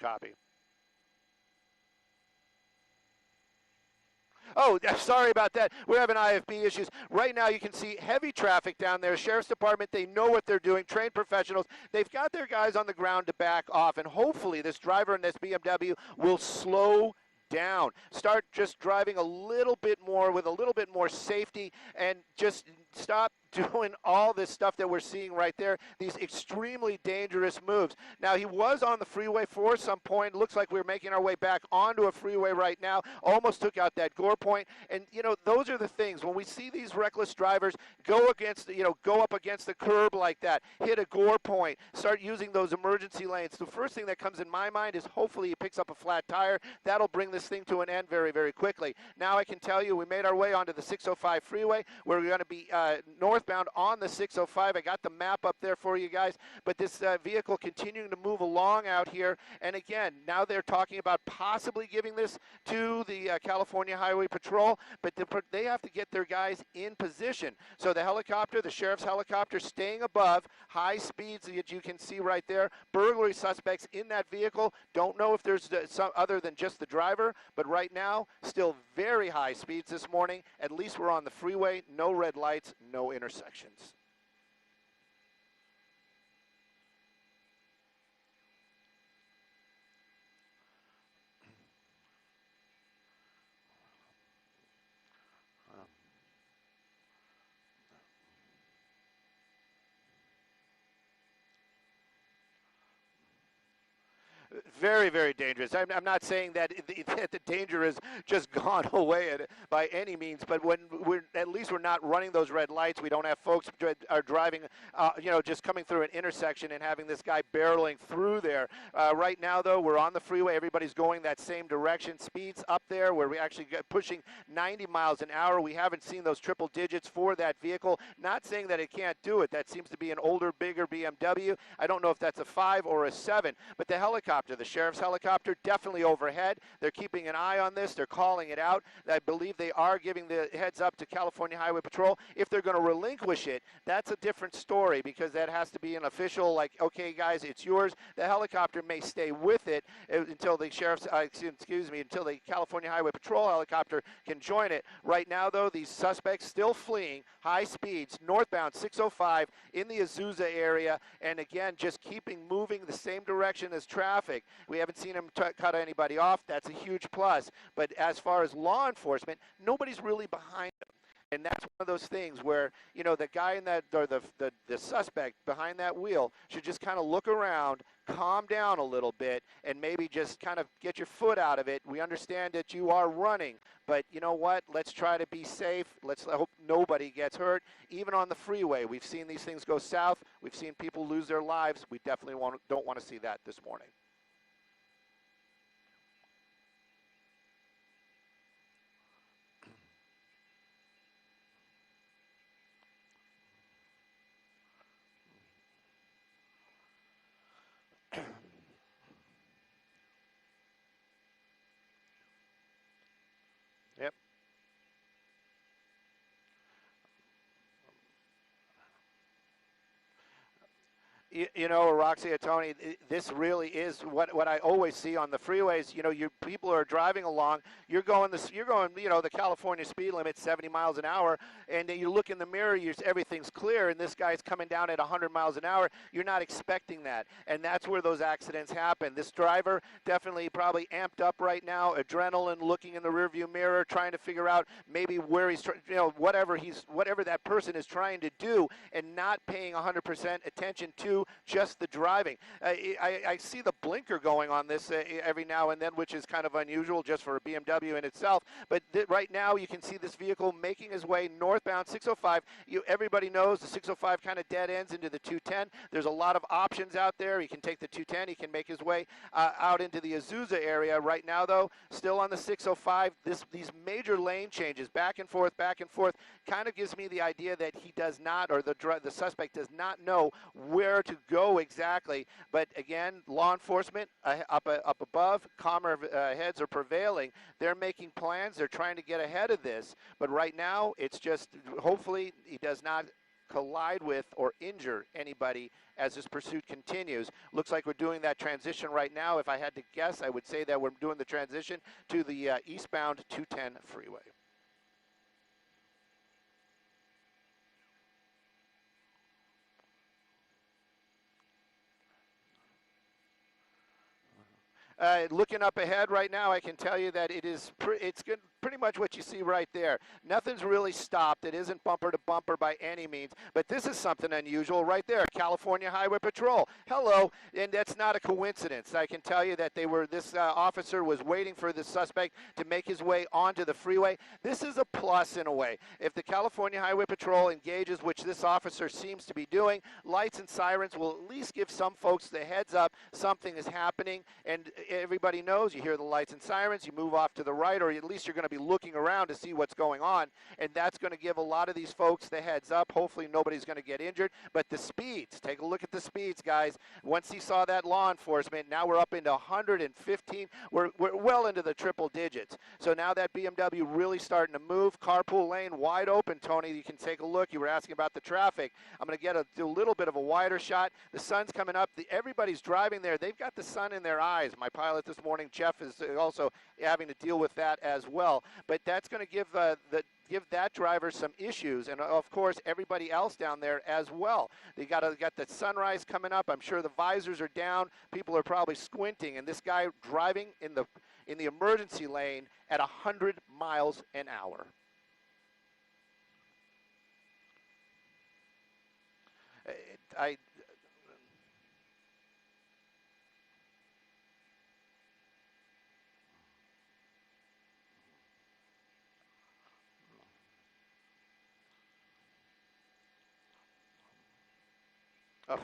Copy. Oh, sorry about that. We're having IFB issues. Right now you can see heavy traffic down there. Sheriff's Department, they know what they're doing. Trained professionals. They've got their guys on the ground to back off, and hopefully this driver in this BMW will slow down. Start just driving a little bit more with a little bit more safety and just stop doing all this stuff that we're seeing right there, these extremely dangerous moves. Now, he was on the freeway for some point. Looks like we're making our way back onto a freeway right now. Almost took out that gore point. And, you know, those are the things. When we see these reckless drivers go against, go up against the curb like that, hit a gore point, start using those emergency lanes, the first thing that comes in my mind is hopefully he picks up a flat tire. That'll bring this thing to an end very, very quickly. Now I can tell you we made our way onto the 605 freeway where we're going to be northbound on the 605. I got the map up there for you guys, but this vehicle continuing to move along out here. And again, now they're talking about possibly giving this to the California Highway Patrol, but they have to get their guys in position. So the helicopter, the sheriff's helicopter, staying above, high speeds that you can see right there. Burglary suspects in that vehicle. Don't know if there's some other than just the driver, but right now, still very high speeds this morning. At least we're on the freeway, no red lights, no intersections. Very, very dangerous. I'm not saying that the danger has just gone away by any means, but when at least we're not running those red lights. We don't have folks are driving, just coming through an intersection and having this guy barreling through there. Right now, though, we're on the freeway. Everybody's going that same direction. Speeds up there where we actually get pushing 90 miles an hour. We haven't seen those triple digits for that vehicle. Not saying that it can't do it. That seems to be an older, bigger BMW. I don't know if that's a 5 or a 7, but the helicopter, the sheriff's helicopter, definitely overhead. They're keeping an eye on this. They're calling it out. I believe they are giving the heads up to California Highway Patrol. If they're going to relinquish it, that's a different story because that has to be an official, like, okay, guys, it's yours. The helicopter may stay with it until the until the California Highway Patrol helicopter can join it. Right now, though, these suspects still fleeing high speeds, northbound 605 in the Azusa area, and again, just keeping moving the same direction as traffic. We haven't seen them cut anybody off. That's a huge plus. But as far as law enforcement, nobody's really behind them. And that's one of those things where, the guy in that, or the suspect behind that wheel should just kind of look around, calm down a little bit, and maybe just kind of get your foot out of it. We understand that you are running, but you know what? Let's try to be safe. Let's hope nobody gets hurt. Even on the freeway, we've seen these things go south. We've seen people lose their lives. We definitely don't want to see that this morning. Yep. Roxy, Tony, this really is what I always see on the freeways. People are driving along. You're going, the California speed limit, 70 miles an hour, and then you look in the mirror, everything's clear, and this guy's coming down at 100 miles an hour. You're not expecting that, and that's where those accidents happen. This driver definitely probably amped up right now, adrenaline, looking in the rearview mirror, trying to figure out maybe where he's, whatever that person is trying to do, and not paying 100% attention to just the driving. I see the blinker going on this every now and then, which is kind of unusual just for a BMW in itself. But right now you can see this vehicle making his way northbound 605. Everybody knows the 605 kind of dead ends into the 210. There's a lot of options out there. He can take the 210. He can make his way out into the Azusa area. Right now, though, still on the 605. These major lane changes, back and forth, kind of gives me the idea that he does not, or the suspect does not know where to go exactly. But again, law enforcement up above, calmer heads are prevailing. They're making plans. They're trying to get ahead of this. But right now, it's just hopefully he does not collide with or injure anybody as this pursuit continues. Looks like we're doing that transition right now. If I had to guess, I would say that we're doing the transition to the eastbound 210 freeway. Looking up ahead right now, I can tell you that it's good, pretty much what you see right there. Nothing's really stopped. It isn't bumper to bumper by any means, but this is something unusual right there. California Highway Patrol. Hello, and that's not a coincidence. I can tell you that this officer was waiting for the suspect to make his way onto the freeway. This is a plus in a way. If the California Highway Patrol engages, which this officer seems to be doing, lights and sirens will at least give some folks the heads up something is happening, and everybody knows. You hear the lights and sirens, you move off to the right, or at least you're going to be looking around to see what's going on, and that's going to give a lot of these folks the heads up. Hopefully nobody's going to get injured, but the speeds, take a look at the speeds, guys. Once he saw that law enforcement, now we're up into 115. We're well into the triple digits. So now that BMW really starting to move. Carpool lane wide open, Tony. You can take a look. You were asking about the traffic. I'm going to do a little bit of a wider shot. The sun's coming up. Everybody's driving there. They've got the sun in their eyes. My pilot this morning, Jeff, is also having to deal with that as well. But that's going to give that driver some issues, and of course everybody else down there as well. They got the sunrise coming up. I'm sure the visors are down. People are probably squinting, and this guy driving in the emergency lane at 100 miles an hour. Oh.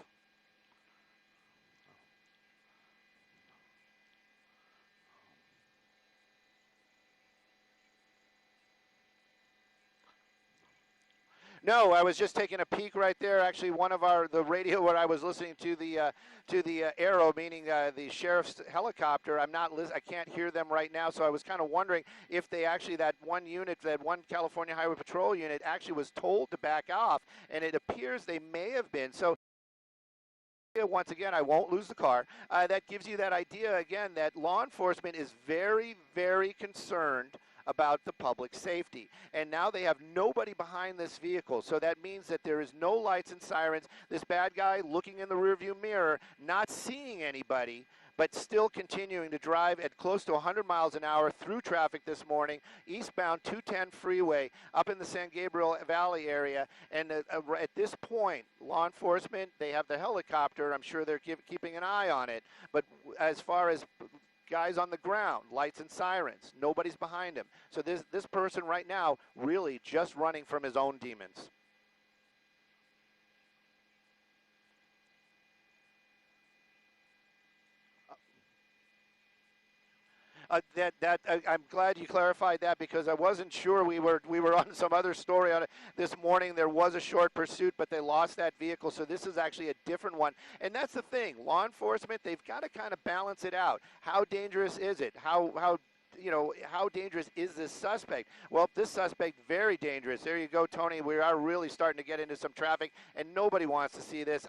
No, I was just taking a peek right there. Actually, the radio where I was listening to the arrow, meaning the sheriff's helicopter. I can't hear them right now, so I was kind of wondering if they actually, that one California Highway Patrol unit actually was told to back off, and it appears they may have been. So once again, I won't lose the car. That gives you that idea again that law enforcement is very, very concerned about the public safety. And now they have nobody behind this vehicle. So that means that there is no lights and sirens. This bad guy looking in the rearview mirror, not seeing anybody, but still continuing to drive at close to 100 miles an hour through traffic this morning, eastbound 210 freeway up in the San Gabriel Valley area. And at this point, law enforcement, they have the helicopter. I'm sure they're keeping an eye on it. But as far as guys on the ground, lights and sirens, nobody's behind him. So this person right now really just running from his own demons. I'm glad you clarified that, because I wasn't sure. We were on some other story on it this morning. There was a short pursuit, but they lost that vehicle. So this is actually a different one. And that's the thing. Law enforcement, they've got to kind of balance it out. How dangerous is it? How dangerous is this suspect? Well, this suspect, very dangerous. There you go, Tony. We are really starting to get into some traffic, and nobody wants to see this.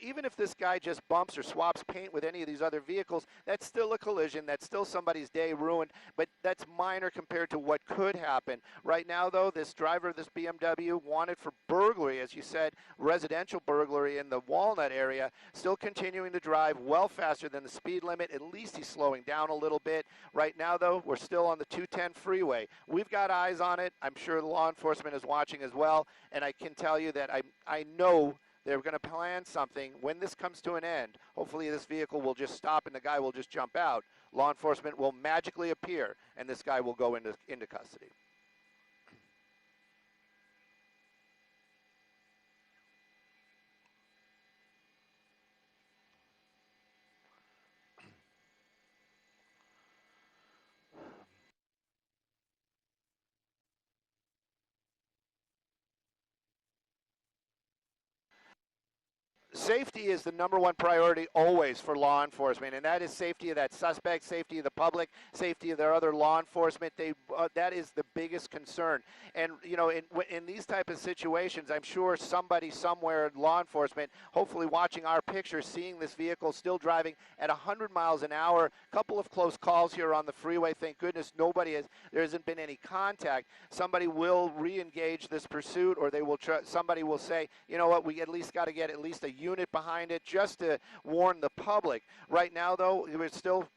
Even if this guy just bumps or swaps paint with any of these other vehicles, that's still a collision. That's still somebody's day ruined, but that's minor compared to what could happen. Right now, though, this driver of this BMW wanted for burglary, as you said, residential burglary in the Walnut area, still continuing to drive well faster than the speed limit. At least he's slowing down a little bit. Right now, though, we're still on the 210 freeway. We've got eyes on it. I'm sure the law enforcement is watching as well, and I can tell you that I know they're going to plan something when this comes to an end. Hopefully this vehicle will just stop and the guy will just jump out. Law enforcement will magically appear, and this guy will go into custody. safety is the #1 priority always for law enforcement, and that is safety of that suspect, safety of the public, safety of their other law enforcement. That is the biggest concern. And you know, in these type of situations, I'm sure somebody somewhere, law enforcement, hopefully watching our picture, seeing this vehicle still driving at 100 miles an hour. A couple of close calls here on the freeway. Thank goodness there hasn't been any contact. Somebody will re-engage this pursuit, or somebody will say, you know what, we at least got to get at least a unit behind it just to warn the public. Right now, though, we're still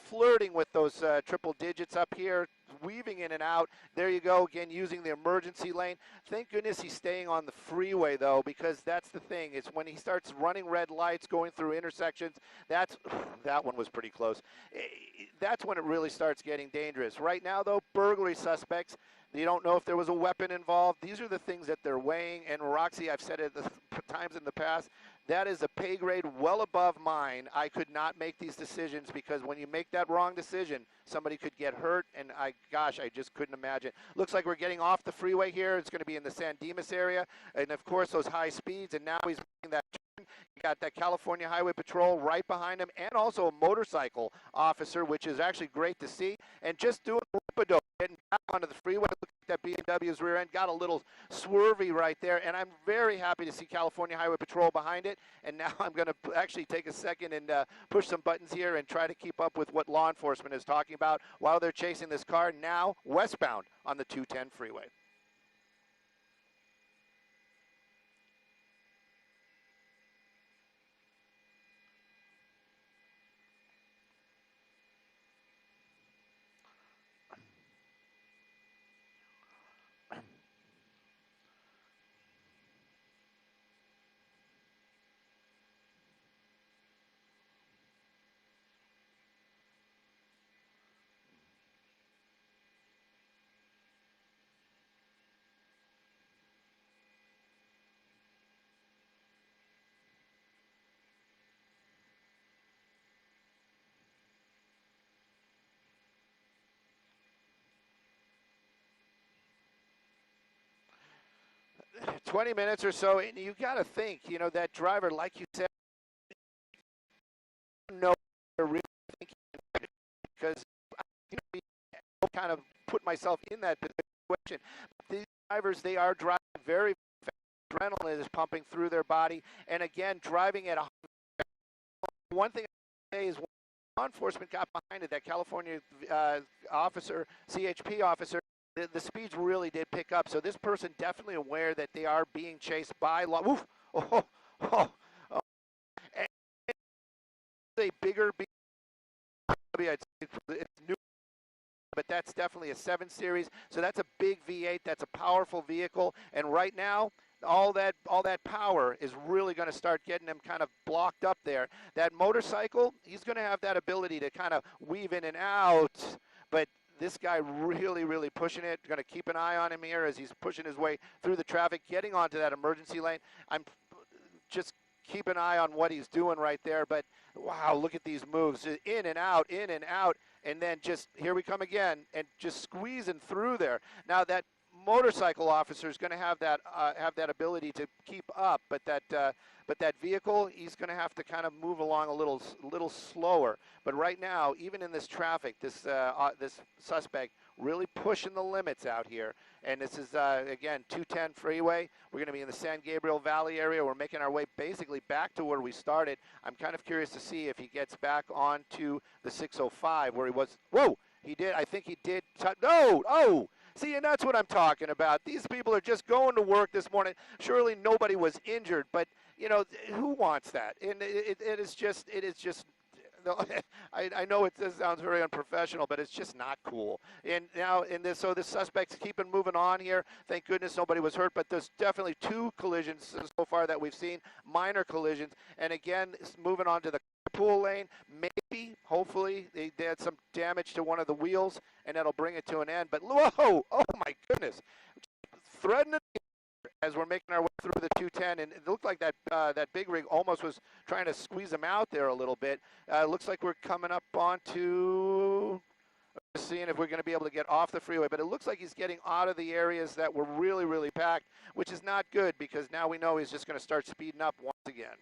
flirting with those triple digits up here, weaving in and out. There you go, again, using the emergency lane. Thank goodness he's staying on the freeway, though, because that's the thing. It's when he starts running red lights, going through intersections, that one was pretty close. That's when it really starts getting dangerous. Right now, though, burglary suspects, you don't know if there was a weapon involved. These are the things that they're weighing. And Roxy, I've said it times in the past, that is a pay grade well above mine. I could not make these decisions, because when you make that wrong decision, somebody could get hurt, and I just couldn't imagine. Looks like we're getting off the freeway here. It's going to be in the San Dimas area, and of course those high speeds, and now he's making that turn. You got that California Highway Patrol right behind him, and also a motorcycle officer, which is actually great to see, and just doing a rope-a-dope, getting back onto the freeway. Look at that BMW's rear end, got a little swervy right there, and I'm very happy to see California Highway Patrol behind it. And now I'm going to actually take a second and push some buttons here and try to keep up with what law enforcement is talking about while they're chasing this car now westbound on the 210 freeway. "20 minutes or so, and you got to think, you know, that driver, like you said, know they're really thinking, because I kind of put myself in that situation. These drivers, they are driving very fast. Adrenaline is pumping through their body, and again, driving at one thing I say is, when law enforcement got behind it, that California officer, CHP officer, the speeds really did pick up. So this person definitely aware that they are being chased by law. Oof. Oh, oh, oh. And a bigger BMW, it's new, but that's definitely a 7 Series. So that's a big V8. That's a powerful vehicle. And right now, all that power is really going to start getting him kind of blocked up there. That motorcycle, he's going to have that ability to kind of weave in and out, but this guy really, really pushing it. Going to keep an eye on him here as he's pushing his way through the traffic, getting onto that emergency lane. I'm just keep an eye on what he's doing right there. But wow, look at these moves, in and out, and then just here we come again, and just squeezing through there. Now that motorcycle officer is going to have that ability to keep up, but that vehicle, he's going to have to kind of move along a little slower. But right now, even in this traffic, this suspect really pushing the limits out here. And this is again 210 freeway. We're going to be in the San Gabriel Valley area. We're making our way basically back to where we started. I'm kind of curious to see if he gets back onto the 605 where he was. Whoa, he did. I think he did. No, oh. See, and that's what I'm talking about. These people are just going to work this morning. Surely nobody was injured, but you know, who wants that? And it is just. I know this sounds very unprofessional, but it's just not cool. And now, so the suspects keeping moving on here. Thank goodness nobody was hurt, but there's definitely 2 collisions so far that we've seen, minor collisions. And again, moving on to the pool lane, maybe, hopefully, they had some damage to one of the wheels, and that'll bring it to an end. But whoa, oh my goodness, threading it as we're making our way through the 210, and it looked like that big rig almost was trying to squeeze them out there a little bit. Looks like we're coming up onto, seeing if we're going to be able to get off the freeway, but it looks like he's getting out of the areas that were really, really packed, which is not good, because now we know he's just going to start speeding up once again.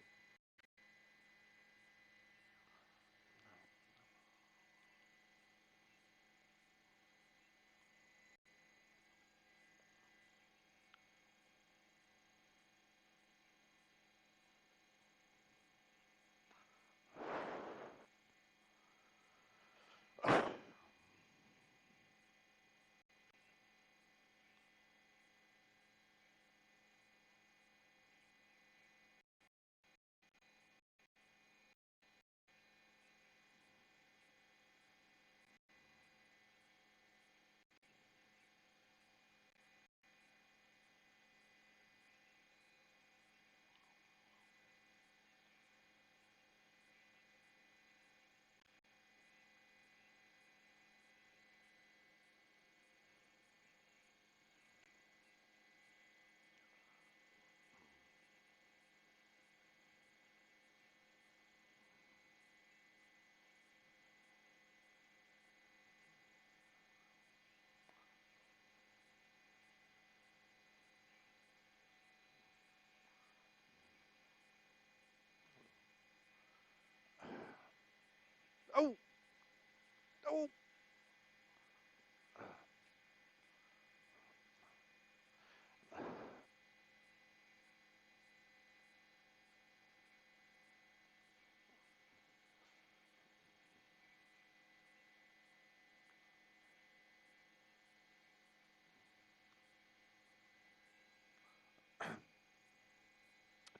Oh, oh.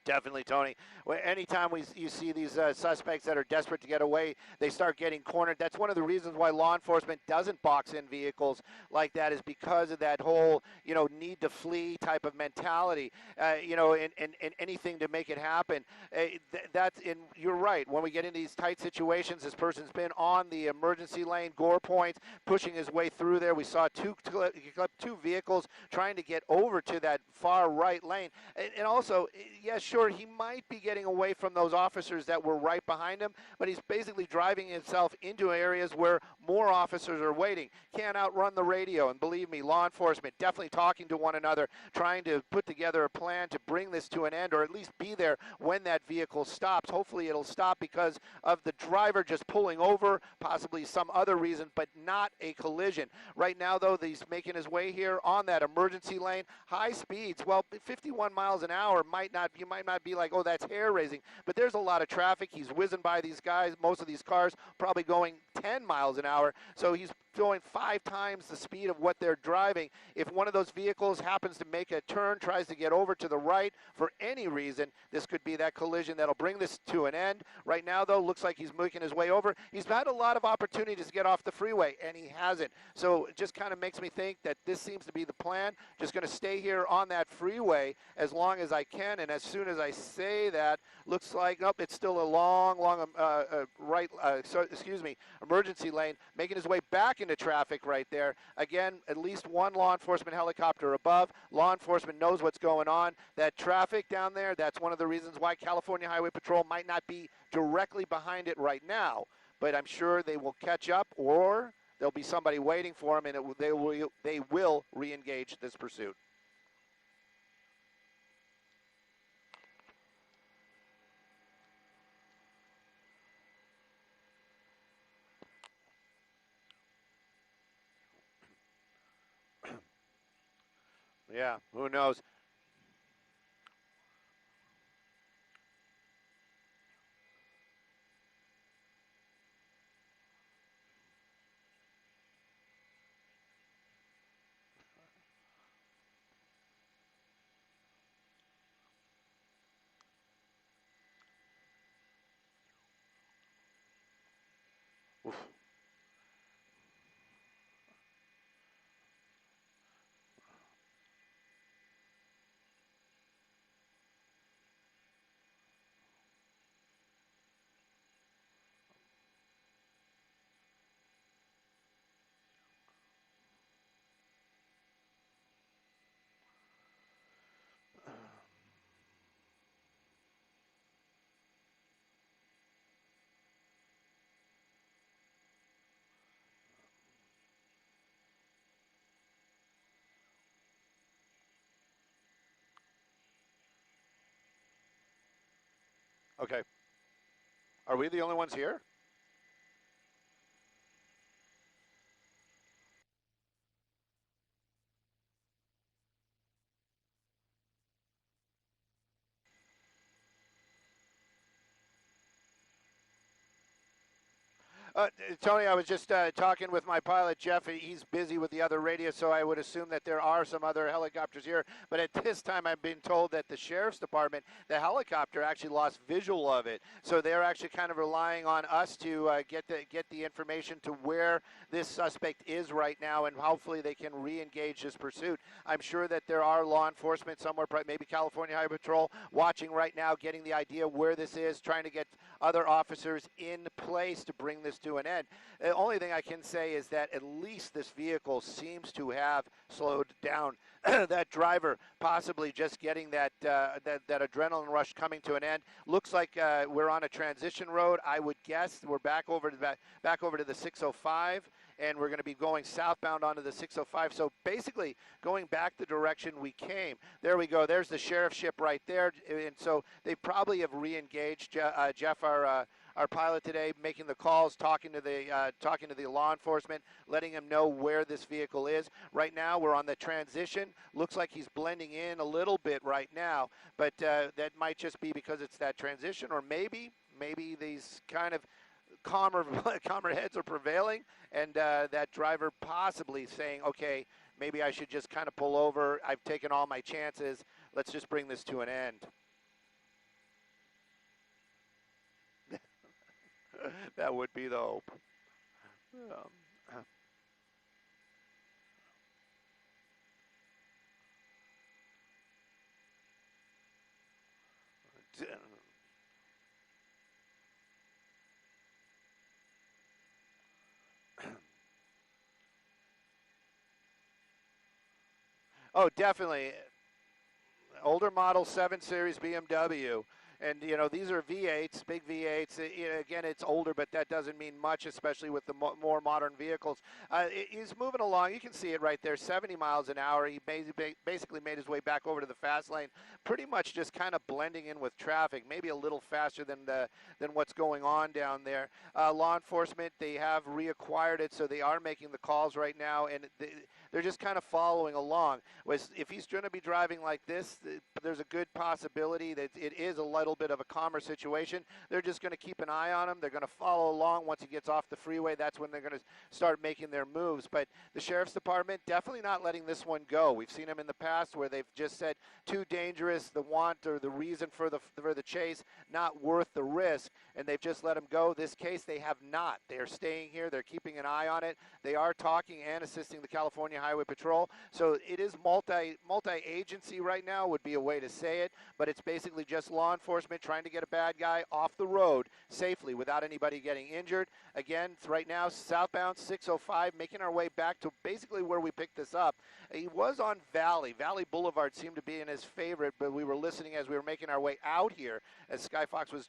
Definitely, Tony. Anytime you see these suspects that are desperate to get away, they start getting cornered. That's one of the reasons why law enforcement doesn't box in vehicles like that, is because of that whole, need to flee type of mentality, and anything to make it happen. You're right. When we get into these tight situations, this person's been on the emergency lane, gore points, pushing his way through there. We saw two vehicles trying to get over to that far right lane. And also, yeah, sure, he might be getting away from those officers that were right behind him, but he's basically driving himself into areas where more officers are waiting. Can't outrun the radio, and believe me, law enforcement definitely talking to one another, trying to put together a plan to bring this to an end, or at least be there when that vehicle stops. Hopefully it'll stop because of the driver just pulling over, possibly some other reason, but not a collision. Right now, though, he's making his way here on that emergency lane, high speeds. Well, 51 miles an hour you might not be like, oh, that's hair raising, but there's a lot of traffic. He's whizzing by these guys, most of these cars probably going 10 miles an hour, so he's going 5 times the speed of what they're driving. If one of those vehicles happens to make a turn, tries to get over to the right for any reason, this could be that collision that'll bring this to an end. Right now, though, looks like he's making his way over. He's had a lot of opportunities to get off the freeway, and he hasn't. So it just kind of makes me think that this seems to be the plan. Just going to stay here on that freeway as long as I can, and as soon as I say that, looks like, nope, it's still a long emergency lane, making his way back into traffic right there. Again, at least one law enforcement helicopter above. Law enforcement knows what's going on. That traffic down there, that's one of the reasons why California Highway Patrol might not be directly behind it right now, but I'm sure they will catch up, or there'll be somebody waiting for them, and they will re-engage this pursuit. Yeah, who knows? Oof. Okay. Are we the only ones here? Tony, I was just talking with my pilot, Jeff. He's busy with the other radio, so I would assume that there are some other helicopters here. But at this time, I've been told that the Sheriff's Department, the helicopter actually lost visual of it. So they're actually kind of relying on us to get the information to where this suspect is right now, and hopefully they can re-engage this pursuit. I'm sure that there are law enforcement somewhere, maybe California Highway Patrol, watching right now, getting the idea where this is, trying to get other officers in place to bring this to an end. The only thing I can say is that at least this vehicle seems to have slowed down. That driver possibly just getting that adrenaline rush coming to an end. Looks like we're on a transition road. I would guess we're back over to the 605, and we're going to be going southbound onto the 605. So basically going back the direction we came. There we go. There's the sheriff's ship right there, and so they probably have re-engaged. Jeff, our our pilot today, making the calls, talking to the law enforcement, letting them know where this vehicle is. Right now, we're on the transition. Looks like he's blending in a little bit right now, but that might just be because it's that transition, or maybe these kind of calmer heads are prevailing, and that driver possibly saying, okay, maybe I should just kind of pull over. I've taken all my chances. Let's just bring this to an end. That would be the hope. Oh, definitely. Older model 7 Series BMW. And, you know, these are V8s, big V8s. Again, it's older, but that doesn't mean much, especially with the more modern vehicles. He's moving along. You can see it right there, 70 miles an hour. He basically made his way back over to the fast lane, pretty much just kind of blending in with traffic, maybe a little faster than what's going on down there. Law enforcement, they have reacquired it, so they are making the calls right now, and they're just kind of following along. If he's going to be driving like this, there's a good possibility that it is a little bit of a calmer situation. They're just going to keep an eye on him. They're going to follow along. Once he gets off the freeway, that's when they're going to start making their moves. But the Sheriff's Department definitely not letting this one go. We've seen them in the past where they've just said too dangerous, the want or the reason for the chase not worth the risk, and they've just let him go. This case, they have not. They are staying here. They're keeping an eye on it. They are talking and assisting the California Highway Patrol. So it is multi-agency right now would be a way to say it, but it's basically just law enforcement trying to get a bad guy off the road safely without anybody getting injured. Again, right now, southbound 605, making our way back to basically where we picked this up. He was on Valley. Valley Boulevard seemed to be in his favorite, but we were listening as we were making our way out here as Skyfox was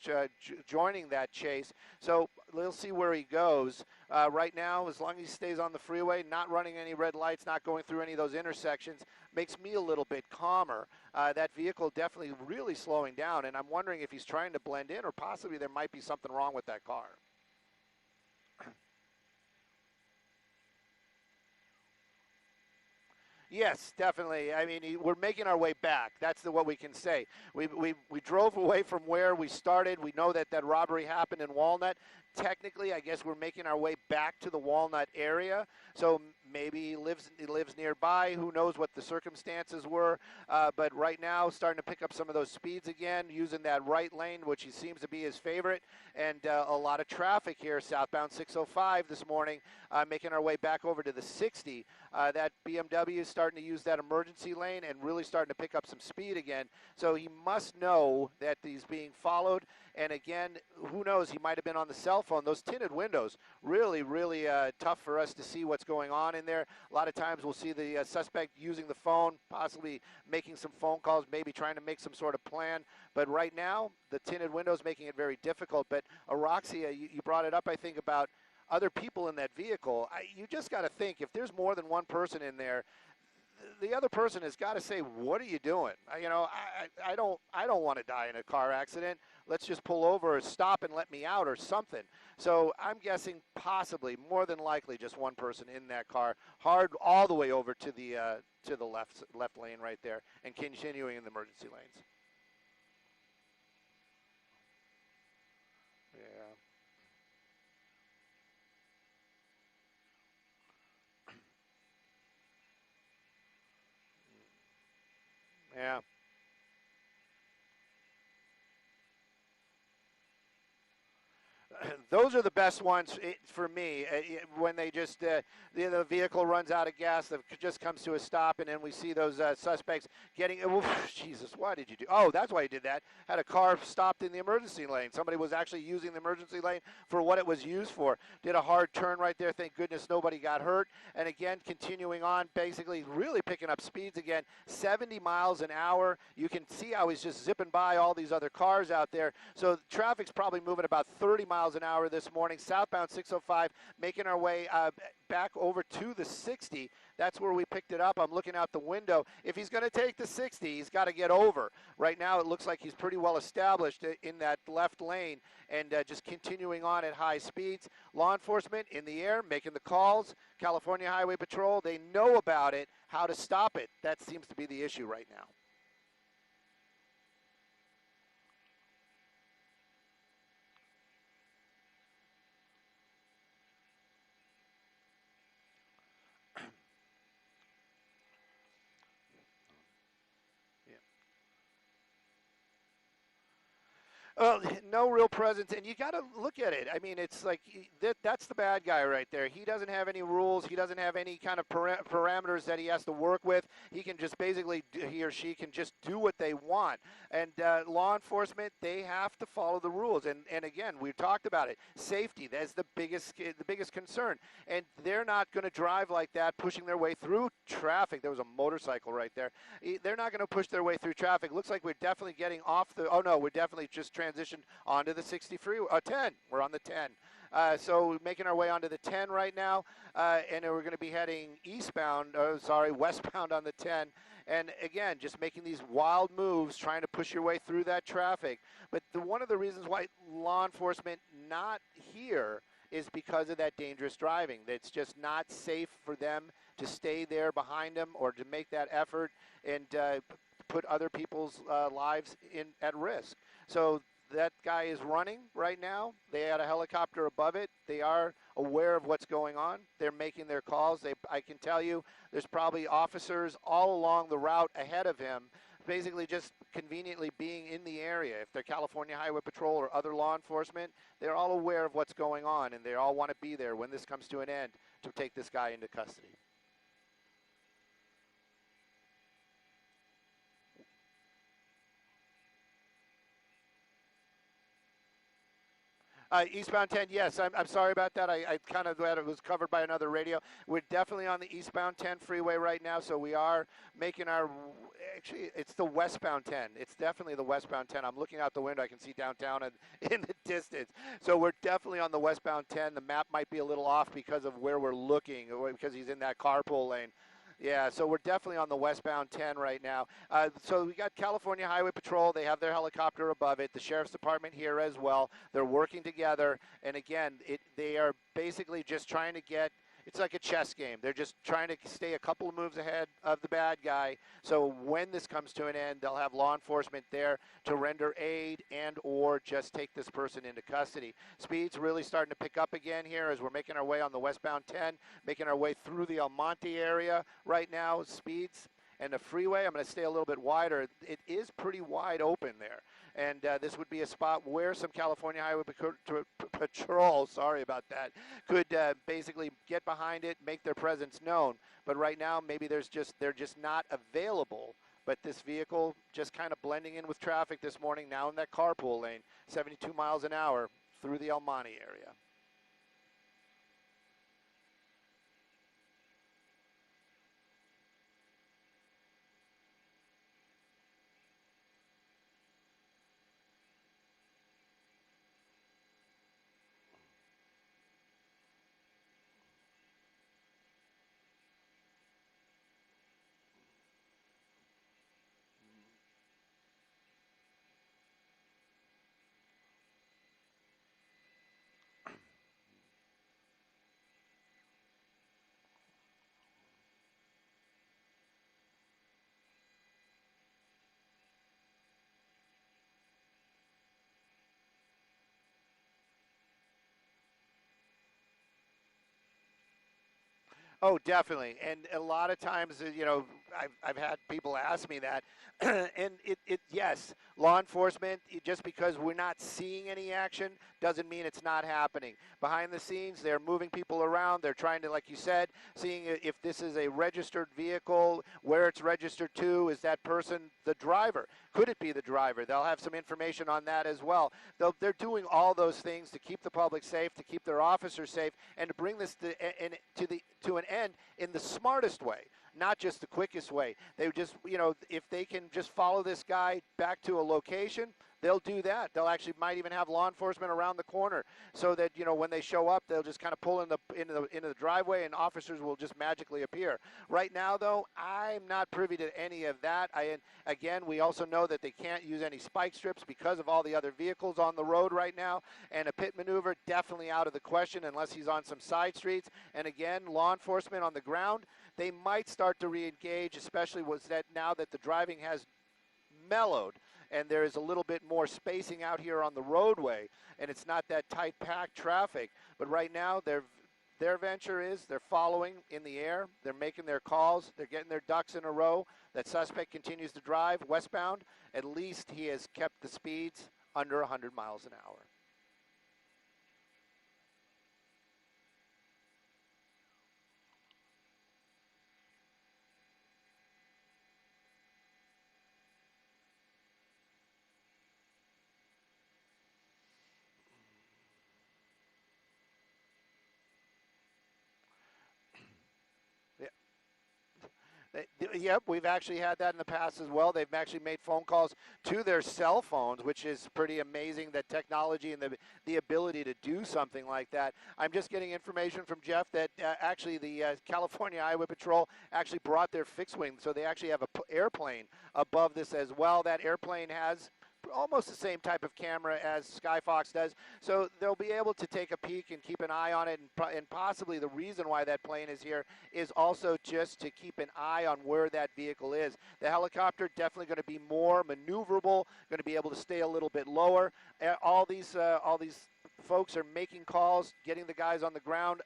joining that chase. So we'll see where he goes. Right now, as long as he stays on the freeway, not running any red lights, not going through any of those intersections, makes me a little bit calmer. That vehicle definitely really slowing down, and I'm wondering if he's trying to blend in or possibly there might be something wrong with that car. Yes, definitely. I mean, we're making our way back. That's what we can say. We drove away from where we started. We know that robbery happened in Walnut. Technically, I guess we're making our way back to the Walnut area. So maybe he lives nearby. Who knows what the circumstances were? But right now, starting to pick up some of those speeds again, using that right lane, which he seems to be his favorite. And a lot of traffic here, southbound 605 this morning, making our way back over to the 60. That BMW is starting to use that emergency lane and really starting to pick up some speed again. So he must know that he's being followed. And again, who knows, he might have been on the cell phone. Those tinted windows, really, really tough for us to see what's going on in there. A lot of times we'll see the suspect using the phone, possibly making some phone calls, maybe trying to make some sort of plan. But right now, the tinted windows making it very difficult. But Araxia, you brought it up, I think, about other people in that vehicle. You just got to think, if there's more than one person in there, the other person has got to say, "What are you doing? I don't want to die in a car accident. Let's just pull over or stop and let me out or something." So I'm guessing possibly, more than likely, just one person in that car, hard all the way over to the left lane right there, and continuing in the emergency lanes. Yeah. Yeah. Those are the best ones for me. When they just the vehicle runs out of gas, that just comes to a stop, and then we see those suspects getting. Jesus, why did you do? Oh, that's why you did that. Had a car stopped in the emergency lane. Somebody was actually using the emergency lane for what it was used for. Did a hard turn right there. Thank goodness nobody got hurt. And again, continuing on, basically really picking up speeds again. 70 miles an hour. You can see how he's just zipping by all these other cars out there. So traffic's probably moving about 30 miles an hour hour this morning. Southbound 605, making our way back over to the 60. That's where we picked it up. I'm looking out the window. If he's going to take the 60, he's got to get over. Right now, it looks like he's pretty well established in that left lane and just continuing on at high speeds. Law enforcement in the air, making the calls. California Highway Patrol, they know about it, how to stop it. That seems to be the issue right now. Well, no real presence, and you got to look at it. I mean, it's like that's the bad guy right there. He doesn't have any rules. He doesn't have any kind of parameters that he has to work with. He can just basically, he or she can just do what they want. And law enforcement, they have to follow the rules. And again, we've talked about it. Safety, that's the biggest concern. And they're not going to drive like that, pushing their way through traffic. There was a motorcycle right there. They're not going to push their way through traffic. Looks like we're definitely getting off the, oh no, we're definitely just transitioned onto the 60 freeway, 10. We're on the 10. So making our way onto the 10 right now, and we're going to be heading westbound on the 10. And again, just making these wild moves, trying to push your way through that traffic. But one of the reasons why law enforcement not here is because of that dangerous driving. It's just not safe for them to stay there behind them or to make that effort and put other people's lives at risk. So that guy is running right now. They had a helicopter above it. They are aware of what's going on. They're making their calls. I can tell you there's probably officers all along the route ahead of him, basically just conveniently being in the area. If they're California Highway Patrol or other law enforcement, they're all aware of what's going on, and they all want to be there when this comes to an end to take this guy into custody. Eastbound 10, yes, I'm sorry about that. I kind of thought it was covered by another radio. We're definitely on the eastbound 10 freeway right now, so we are making our, actually, it's the westbound 10. It's definitely the westbound 10. I'm looking out the window. I can see downtown in the distance. So we're definitely on the westbound 10. The map might be a little off because of where we're looking, because he's in that carpool lane. Yeah, so we're definitely on the westbound 10 right now. So we got California Highway Patrol. They have their helicopter above it. The Sheriff's Department here as well. They're working together. And again, they are basically just trying to get, it's like a chess game. They're just trying to stay a couple of moves ahead of the bad guy. So when this comes to an end, they'll have law enforcement there to render aid and or just take this person into custody. Speed's really starting to pick up again here as we're making our way on the westbound 10, making our way through the El Monte area right now. Speeds and the freeway, I'm going to stay a little bit wider. It is pretty wide open there. And this would be a spot where some California Highway Patrol, sorry about that, could basically get behind it, make their presence known. But right now, maybe they're just not available. But this vehicle just kind of blending in with traffic this morning, now in that carpool lane, 72 miles an hour through the El Monte area. Oh, definitely. And a lot of times, I've had people ask me that. And yes, law enforcement, just because we're not seeing any action doesn't mean it's not happening. Behind the scenes, they're moving people around. They're trying to, like you said, seeing if this is a registered vehicle, where it's registered to, is that person the driver? Could it be the driver? They'll have some information on that as well. They're doing all those things to keep the public safe, to keep their officers safe, and to bring this to an end in the smartest way, not just the quickest way. They just, if they can just follow this guy back to a location, they'll do that. They'll actually might even have law enforcement around the corner so that, you know, when they show up, they'll just kind of pull into the driveway and officers will just magically appear. Right now, though, I'm not privy to any of that. Again, we also know that they can't use any spike strips because of all the other vehicles on the road right now, and a pit maneuver definitely out of the question unless he's on some side streets. And again, law enforcement on the ground, they might start to re-engage, especially now that the driving has mellowed and there is a little bit more spacing out here on the roadway and it's not that tight packed traffic. But right now their venture is they're following in the air, they're making their calls, they're getting their ducks in a row. That suspect continues to drive westbound. At least he has kept the speeds under 100 miles an hour. Yep, we've actually had that in the past as well. They've actually made phone calls to their cell phones, which is pretty amazing, that technology and the ability to do something like that. I'm just getting information from Jeff that actually the California Highway Patrol actually brought their fixed wing, so they actually have an airplane above this as well. That airplane has almost the same type of camera as Skyfox does, so they'll be able to take a peek and keep an eye on it, and possibly the reason why that plane is here is also just to keep an eye on where that vehicle is. The helicopter definitely going to be more maneuverable, going to be able to stay a little bit lower. All these folks are making calls, getting the guys on the ground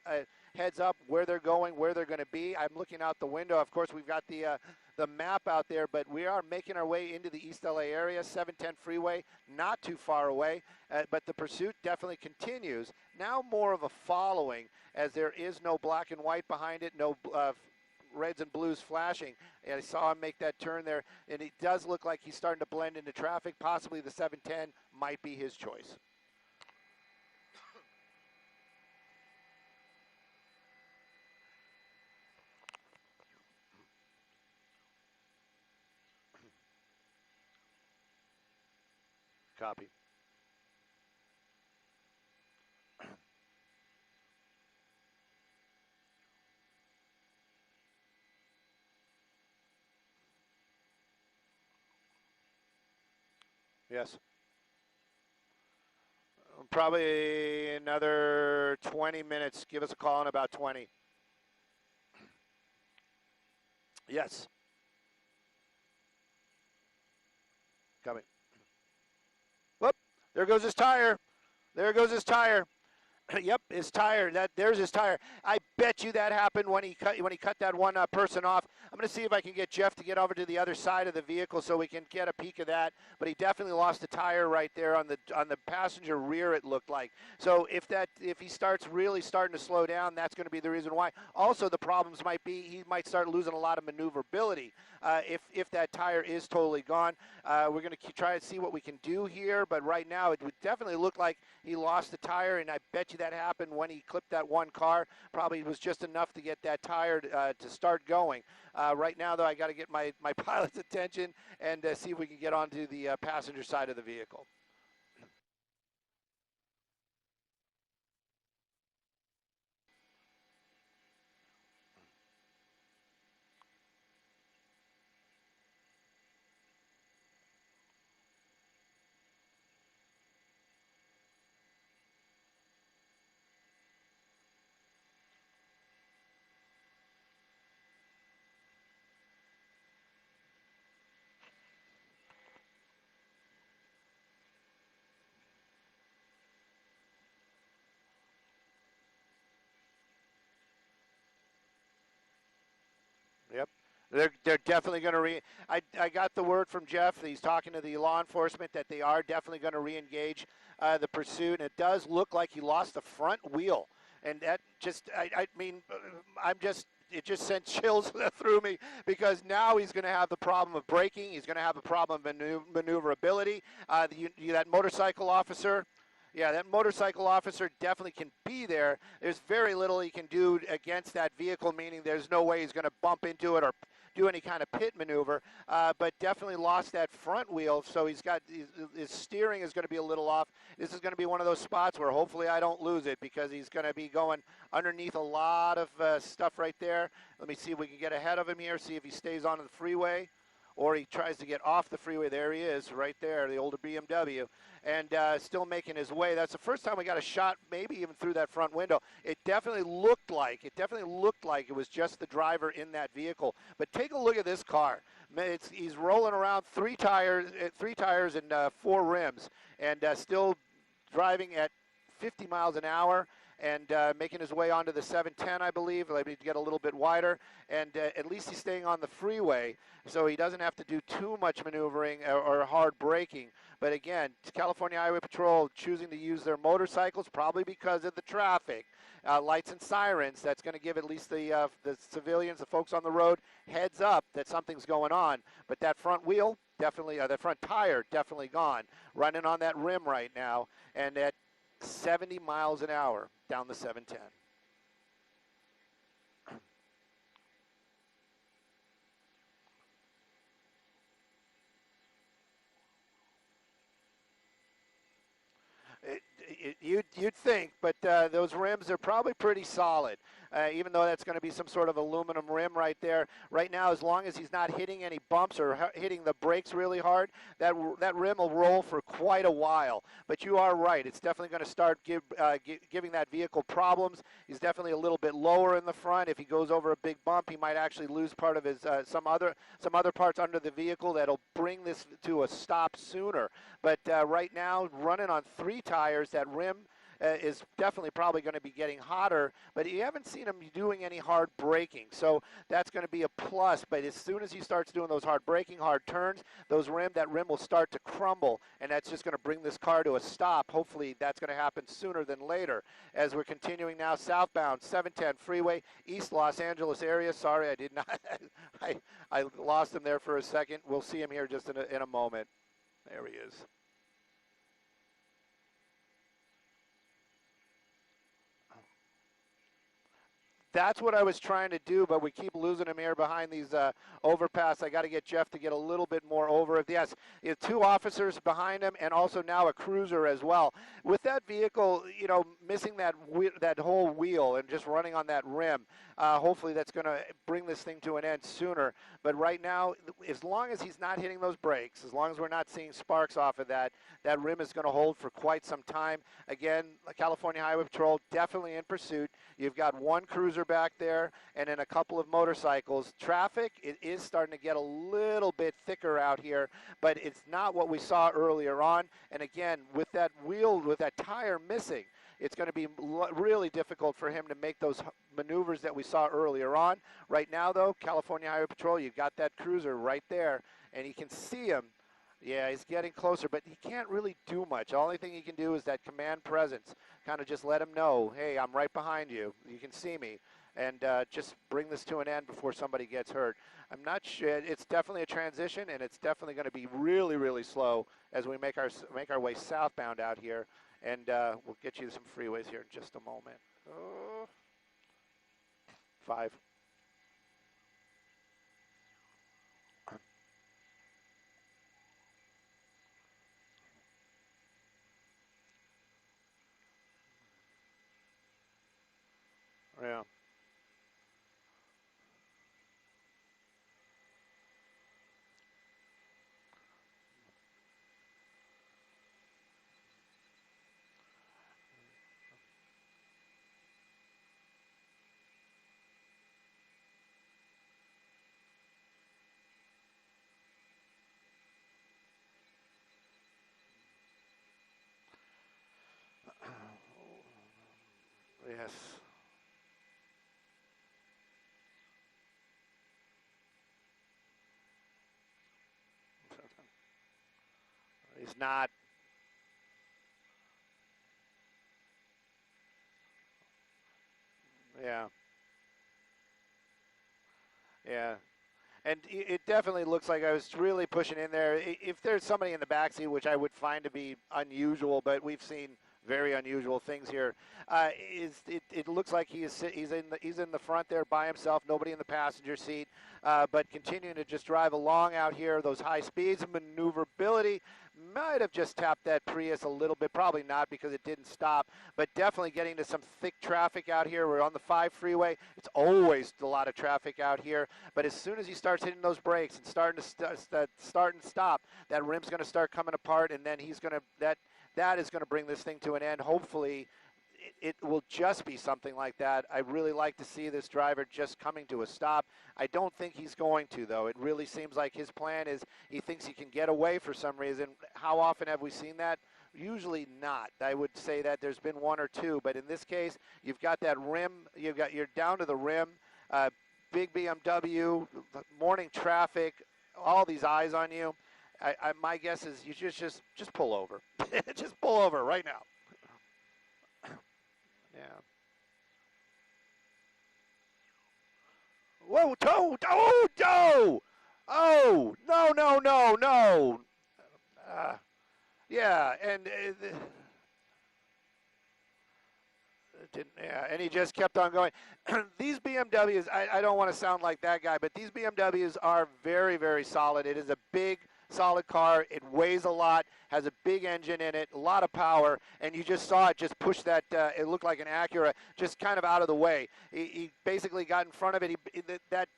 heads up where they're going, where they're going to be. I'm looking out the window. Of course, we've got the map out there, but we are making our way into the East LA area, 710 freeway, not too far away, but the pursuit definitely continues. Now more of a following, as there is no black and white behind it, no reds and blues flashing. And I saw him make that turn there, and it does look like he's starting to blend into traffic. Possibly the 710 might be his choice. Copy. Yes. Probably another 20 minutes. Give us a call in about 20. Yes. Coming. Whoop, there goes his tire. There goes his tire. Yep, his tire. There's his tire. I bet you that happened when he cut that one person off. I'm going to see if I can get Jeff to get over to the other side of the vehicle so we can get a peek of that. But he definitely lost a tire right there on the passenger rear, it looked like. So if he starts starting to slow down, that's going to be the reason why. Also, the problems might be he might start losing a lot of maneuverability if that tire is totally gone. We're going to try to see what we can do here. But right now, it would definitely look like he lost the tire, and I bet you that happened when he clipped that one car. Probably was just enough to get that tire to start going. Right now, though, I got to get my pilot's attention and see if we can get onto the passenger side of the vehicle. Yep. They're definitely going to I got the word from Jeff. He's talking to the law enforcement that they are definitely going to re-engage the pursuit. And it does look like he lost the front wheel. And that just, it just sent chills through me, because now he's going to have the problem of braking. He's going to have a problem of maneuverability. That motorcycle officer. Yeah, that motorcycle officer definitely can be there. There's very little he can do against that vehicle, meaning there's no way he's going to bump into it or do any kind of pit maneuver, but definitely lost that front wheel. So his steering is going to be a little off. This is going to be one of those spots where hopefully I don't lose it, because he's going to be going underneath a lot of stuff right there. Let me see if we can get ahead of him here, see if he stays on the freeway, or he tries to get off the freeway. There he is, right there, the older BMW, and still making his way. That's the first time we got a shot, maybe even through that front window. It definitely looked like it was just the driver in that vehicle. But take a look at this car. He's rolling around three tires and 4 rims, and still driving at 50 miles an hour. And making his way onto the 710, I believe. Let me get a little bit wider. And at least he's staying on the freeway, so he doesn't have to do too much maneuvering or hard braking. But again, California Highway Patrol choosing to use their motorcycles, probably because of the traffic, lights and sirens. That's going to give at least the civilians, the folks on the road, heads up that something's going on. But that front wheel, definitely, that front tire, definitely gone. Running on that rim right now, and at 70 miles an hour down the 710. You'd think, but those rims are probably pretty solid, even though that's going to be some sort of aluminum rim right there. Right now, as long as he's not hitting any bumps or hitting the brakes really hard, that rim will roll for quite a while. But you are right. It's definitely going to start giving that vehicle problems. He's definitely a little bit lower in the front. If he goes over a big bump, he might actually lose part of his some other parts under the vehicle that'll bring this to a stop sooner. But right now, running on 3 tires, that rim is definitely probably going to be getting hotter, but you haven't seen him doing any hard braking, so that's going to be a plus. But as soon as he starts doing those hard braking, hard turns, that rim will start to crumble, and that's just going to bring this car to a stop. Hopefully that's going to happen sooner than later. As we're continuing now southbound, 710 freeway, East Los Angeles area. Sorry, I did not, I lost him there for a second. We'll see him here just in a moment. There he is. That's what I was trying to do, but we keep losing him here behind these overpass. I got to get Jeff to get a little bit more over. Yes, you have 2 officers behind him, and also now a cruiser as well. With that vehicle, missing that whole wheel and just running on that rim, hopefully that's going to bring this thing to an end sooner. But right now, as long as he's not hitting those brakes, as long as we're not seeing sparks off of that rim is going to hold for quite some time. Again, California Highway Patrol definitely in pursuit. You've got 1 cruiser back there and then a couple of motorcycles. Traffic, it is starting to get a little bit thicker out here, but it's not what we saw earlier on. And again, with that wheel, with that tire missing, it's going to be really difficult for him to make those maneuvers that we saw earlier on. Right now, though, California Highway Patrol, you've got that cruiser right there, and you can see him. Yeah, he's getting closer, but he can't really do much. The only thing he can do is that command presence, kind of just let him know, hey, I'm right behind you. You can see me, and just bring this to an end before somebody gets hurt. I'm not sure. It's definitely a transition, and it's definitely going to be really, really slow as we make our way southbound out here, and we'll get you some freeways here in just a moment. 5. Yeah. Yes. He's not. Yeah. Yeah. And it definitely looks like I was really pushing in there. If there's somebody in the backseat, which I would find to be unusual, but we've seen very unusual things here. It looks like he's in the front there by himself, nobody in the passenger seat, but continuing to just drive along out here. Those high speeds, maneuverability might have just tapped that Prius a little bit, probably not because it didn't stop, but definitely getting to some thick traffic out here. We're on the 5 freeway. It's always a lot of traffic out here, but as soon as he starts hitting those brakes and starting to start and stop, that rim's going to start coming apart, and then he's going to that is going to bring this thing to an end. Hopefully it will just be something like that. I really like to see this driver just coming to a stop. I don't think he's going to, though. It really seems like his plan is he thinks he can get away for some reason. How often have we seen that? Usually not. I would say that there's been 1 or 2, but in this case, you've got that rim, you're down to the rim, big BMW, morning traffic, all these eyes on you. My guess is you just pull over. Just pull over right now. Yeah. Whoa, toe! Oh, no. Yeah, and and he just kept on going. These BMWs, I don't want to sound like that guy, but these BMWs are very, very solid. It is a big, solid car. It weighs a lot, has a big engine in it, a lot of power, and you just saw it just push that, it looked like an Acura, just kind of out of the way. He basically got in front of it.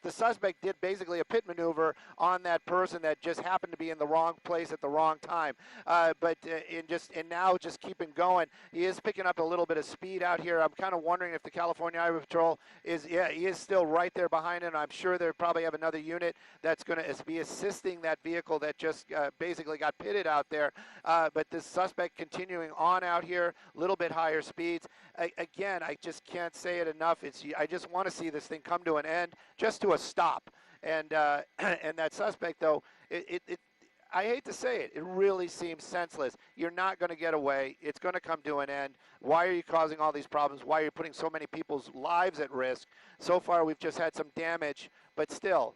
The suspect did basically a pit maneuver on that person that just happened to be in the wrong place at the wrong time. But now just keeping going. He is picking up a little bit of speed out here. I'm kind of wondering if the California Highway Patrol he is still right there behind him. I'm sure they probably have another unit that's going to be assisting that vehicle that just basically got pitted out there. But this suspect continuing on out here, a little bit higher speeds. Again, I just can't say it enough. I just want to see this thing come to an end, just to a stop. And and that suspect, though, I hate to say it, it really seems senseless. You're not going to get away. It's going to come to an end. Why are you causing all these problems? Why are you putting so many people's lives at risk? So far, we've just had some damage, but still,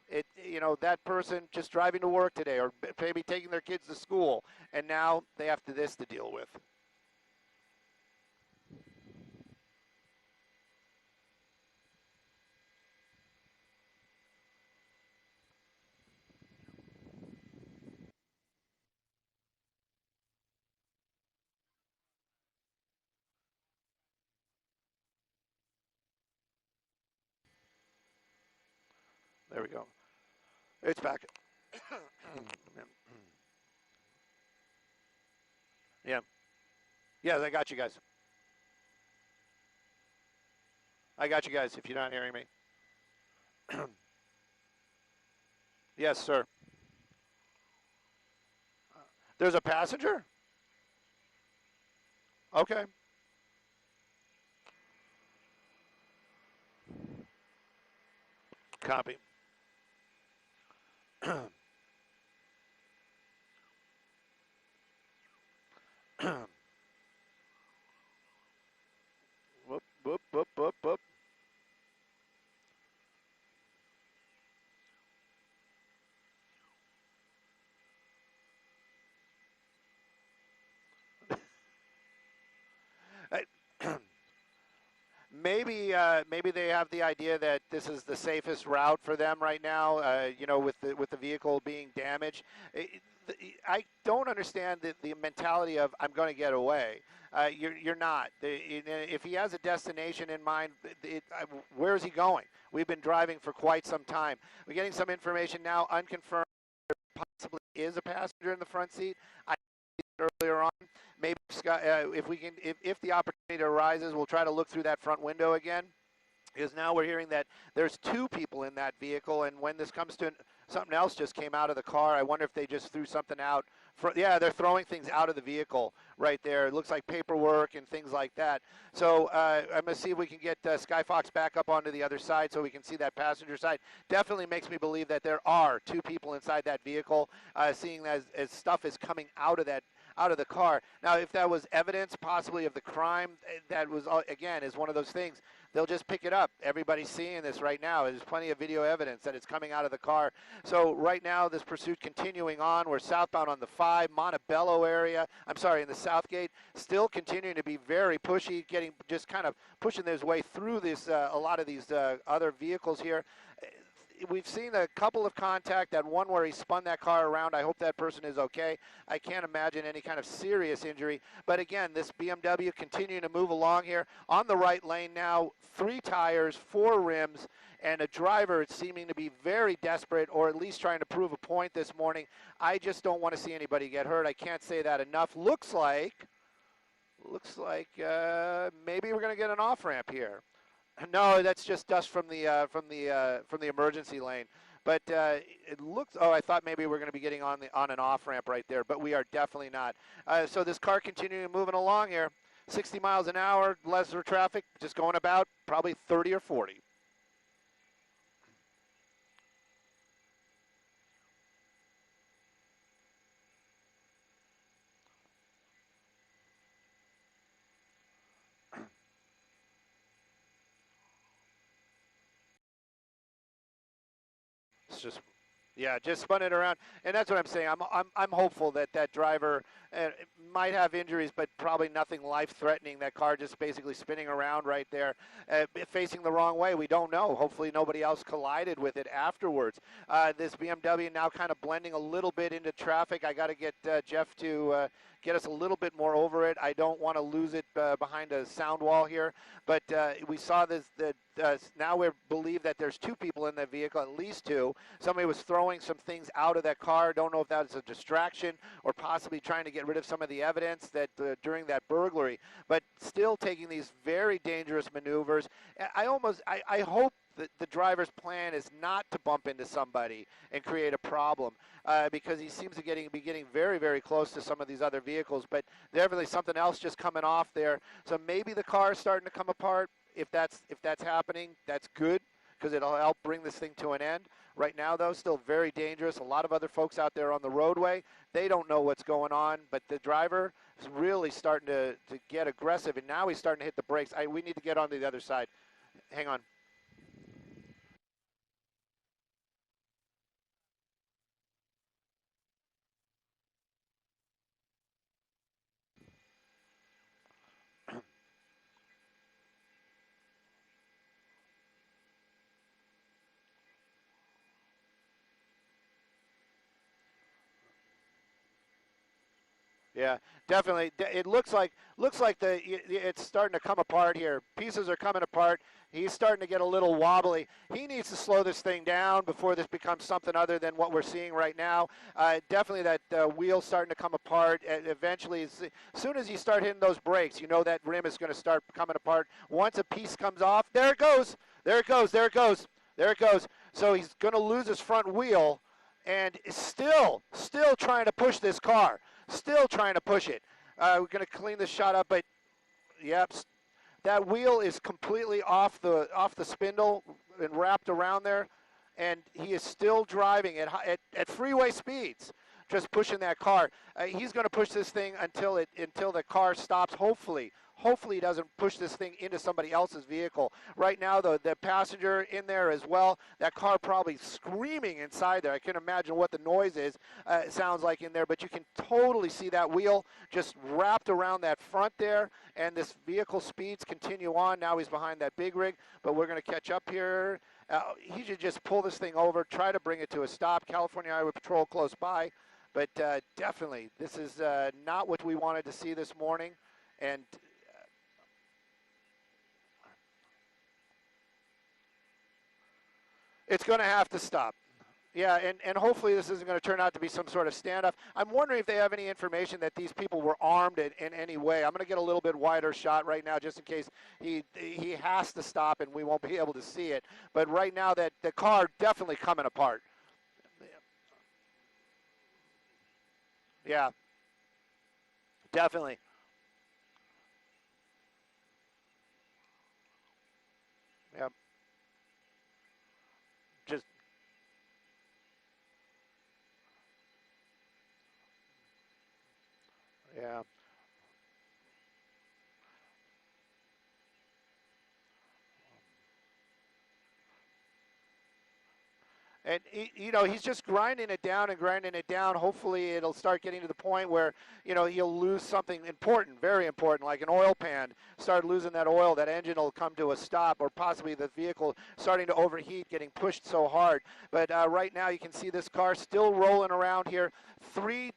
that person just driving to work today or maybe taking their kids to school, and now they have this to deal with. There we go. It's back. Yeah. Yes, I got you guys. I got you guys if you're not hearing me. Yes, sir. There's a passenger? Okay. Copy. Whoop, whoop, whoop, whoop, whoop. Maybe they have the idea that this is the safest route for them right now. With the vehicle being damaged, I don't understand the mentality of I'm going to get away. You're not. If he has a destination in mind, where is he going? We've been driving for quite some time. We're getting some information now, unconfirmed. There possibly is a passenger in the front seat. I earlier on. Maybe if the opportunity arises, we'll try to look through that front window again. Because now we're hearing that there's 2 people in that vehicle, and when this comes to something else just came out of the car. I wonder if they just threw something out. Yeah, they're throwing things out of the vehicle right there. It looks like paperwork and things like that. So I'm going to see if we can get Skyfox back up onto the other side so we can see that passenger side. Definitely makes me believe that there are 2 people inside that vehicle, seeing as stuff is coming out of out of the car. Now, if that was evidence possibly of the crime, that was, again, is one of those things. They'll just pick it up. Everybody's seeing this right now. There's plenty of video evidence that it's coming out of the car. So right now, this pursuit continuing on. We're southbound on the 5, Montebello area. I'm sorry, in the Southgate. Still continuing to be very pushy, getting just kind of pushing his way through this, a lot of these other vehicles here. We've seen a couple of contact, that one where he spun that car around. I hope that person is okay. I can't imagine any kind of serious injury. But again, this BMW continuing to move along here on the right lane now. 3 tires, 4 rims, and a driver seeming to be very desperate, or at least trying to prove a point this morning. I just don't want to see anybody get hurt. I can't say that enough. Looks like maybe we're going to get an off-ramp here. No, that's just dust from the emergency lane. But it looks. Oh, I thought maybe we're going to be getting on an off ramp right there, but we are definitely not. So this car continuing moving along here, 60 miles an hour, lesser traffic, just going about probably 30 or 40. It's just, yeah, just spun it around, and that's what I'm saying. I'm hopeful that that driver might have injuries, but probably nothing life-threatening. That car just basically spinning around right there, facing the wrong way. We don't know. Hopefully nobody else collided with it afterwards. This BMW now kind of blending a little bit into traffic. I got to get Jeff to get us a little bit more over it. I don't want to lose it behind a sound wall here, but we saw this. Now we believe that there's 2 people in the vehicle, at least 2. Somebody was throwing some things out of that car. Don't know if that was a distraction or possibly trying to get rid of some of the evidence that during that burglary, but still taking these very dangerous maneuvers. I hope that the driver's plan is not to bump into somebody and create a problem, because he seems to be getting very, very close to some of these other vehicles, but definitely something else just coming off there. So maybe the car is starting to come apart. If that's happening, that's good, because it'll help bring this thing to an end. Right now, though, still very dangerous. A lot of other folks out there on the roadway, they don't know what's going on, but the driver is really starting to get aggressive, and now he's starting to hit the brakes. We need to get onto the other side. Hang on. Yeah, definitely. It looks like it's starting to come apart here. Pieces are coming apart. He's starting to get a little wobbly. He needs to slow this thing down before this becomes something other than what we're seeing right now. Definitely that wheel's starting to come apart. Eventually, as soon as you start hitting those brakes, you know that rim is going to start coming apart. Once a piece comes off, there it goes. There it goes. There it goes. There it goes. So he's going to lose his front wheel, and is still trying to push this car. Still trying to push it. We're going to clean this shot up, but yep, that wheel is completely off the spindle and wrapped around there, and he is still driving at freeway speeds, just pushing that car. He's going to push this thing until the car stops. Hopefully he doesn't push this thing into somebody else's vehicle. Right now, the passenger in there as well, that car probably screaming inside there. I can imagine what the noise sounds like in there, but you can totally see that wheel just wrapped around that front there, and this vehicle speeds continue on. Now he's behind that big rig, but we're going to catch up here. He should just pull this thing over, try to bring it to a stop. California Highway Patrol close by, but definitely this is not what we wanted to see this morning, and it's going to have to stop. Yeah, and hopefully this isn't going to turn out to be some sort of standoff. I'm wondering if they have any information that these people were armed in any way. I'm going to get a little bit wider shot right now just in case he has to stop and we won't be able to see it. But right now that the car definitely coming apart. Yeah, definitely. Yeah, just Yeah. And, you know, he's just grinding it down and grinding it down. Hopefully it'll start getting to the point where, you know, he'll lose something important, very important, like an oil pan. Start losing that oil, that engine will come to a stop, or possibly the vehicle starting to overheat, getting pushed so hard. But right now you can see this car still rolling around here. Three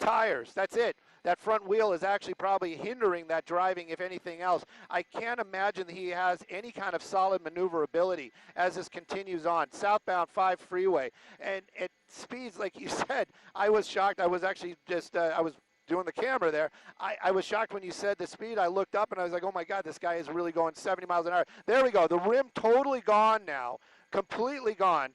tires, that's it. That front wheel is actually probably hindering that driving, if anything else. I can't imagine that he has any kind of solid maneuverability as this continues on. Southbound 5 freeway. And at speeds, like you said, I was shocked. I was actually just, I was doing the camera there. I was shocked when you said the speed. I looked up and I was like, oh my God, this guy is really going 70 miles an hour. There we go. The rim totally gone now. Completely gone.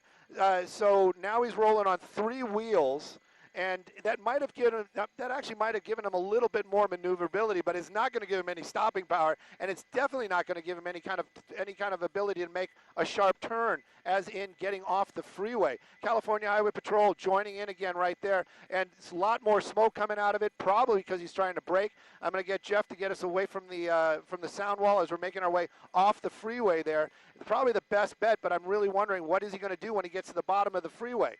So now he's rolling on 3 wheels. And that might have given that actually might have given him a little bit more maneuverability, but it's not going to give him any stopping power, and it's definitely not going to give him any kind of ability to make a sharp turn, as in getting off the freeway. California Highway Patrol joining in again right there, and it's a lot more smoke coming out of it, probably because he's trying to brake. I'm going to get Jeff to get us away from the sound wall as we're making our way off the freeway there. Probably the best bet, but I'm really wondering what is he going to do when he gets to the bottom of the freeway.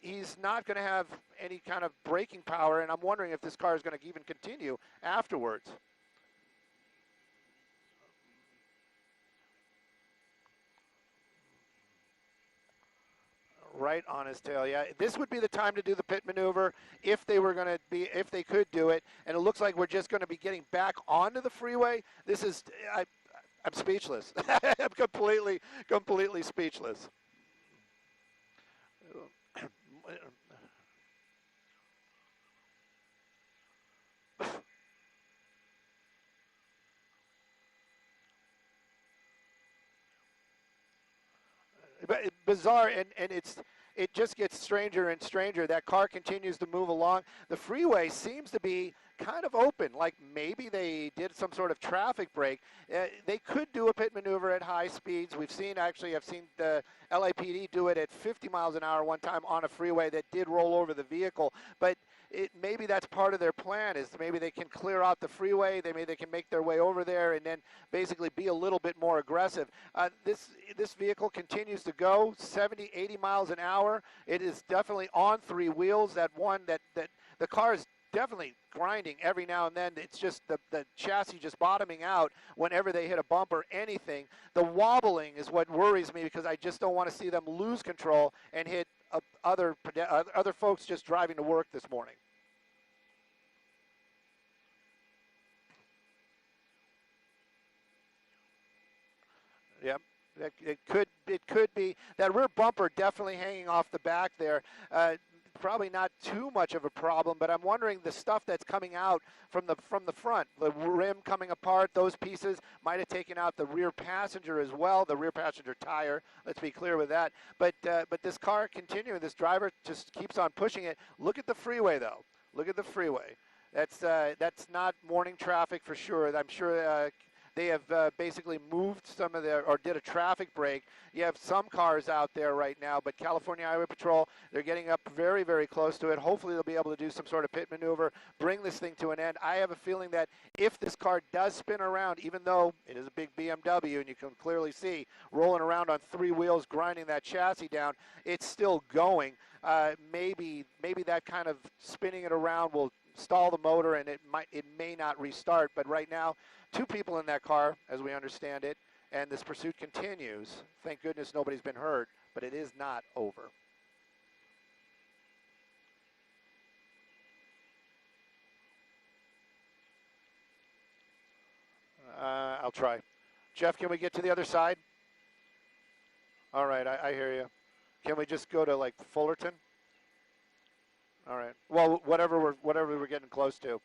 He's not going to have any kind of braking power, and I'm wondering if this car is going to even continue afterwards. Right on his tail, yeah. This would be the time to do the pit maneuver if they were going to be, if they could do it. And it looks like we're just going to be getting back onto the freeway. This is, I'm speechless. I'm completely speechless. Bizarre, and it just gets stranger and stranger. That car continues to move along. The freeway seems to be kind of open, like maybe they did some sort of traffic break. They could do a pit maneuver at high speeds. I've seen the LAPD do it at 50 miles an hour one time on a freeway that did roll over the vehicle, but maybe that's part of their plan, is maybe they can clear out the freeway, maybe they can make their way over there and then basically be a little bit more aggressive. This vehicle continues to go 70, 80 miles an hour. It is definitely on 3 wheels. That the car is definitely grinding every now and then. It's just the chassis just bottoming out whenever they hit a bump or anything. The wobbling is what worries me, because I just don't want to see them lose control and hit other folks just driving to work this morning. Yep. It could be that rear bumper definitely hanging off the back there. Probably not too much of a problem, but I'm wondering the stuff that's coming out from the front, the rim coming apart, those pieces might have taken out the rear passenger as well, the rear passenger tire. Let's be clear with that. But this car continuing, this driver just keeps on pushing it. Look at the freeway though. Look at the freeway. That's not morning traffic for sure. I'm sure. They have basically moved some of or did a traffic break. You have some cars out there right now, but California Highway Patrol, they're getting up very, very close to it. Hopefully they'll be able to do some sort of pit maneuver, bring this thing to an end. I have a feeling that if this car does spin around, even though it is a big BMW and you can clearly see rolling around on 3 wheels, grinding that chassis down, it's still going. Maybe that kind of spinning it around will stall the motor and it may not restart, but right now 2 people in that car, as we understand it, and this pursuit continues. Thank goodness nobody's been hurt, but it is not over. I'll try. Jeff, can we get to the other side? All right, I hear you. Can we just go to like Fullerton? All right. Well, whatever we're getting close to.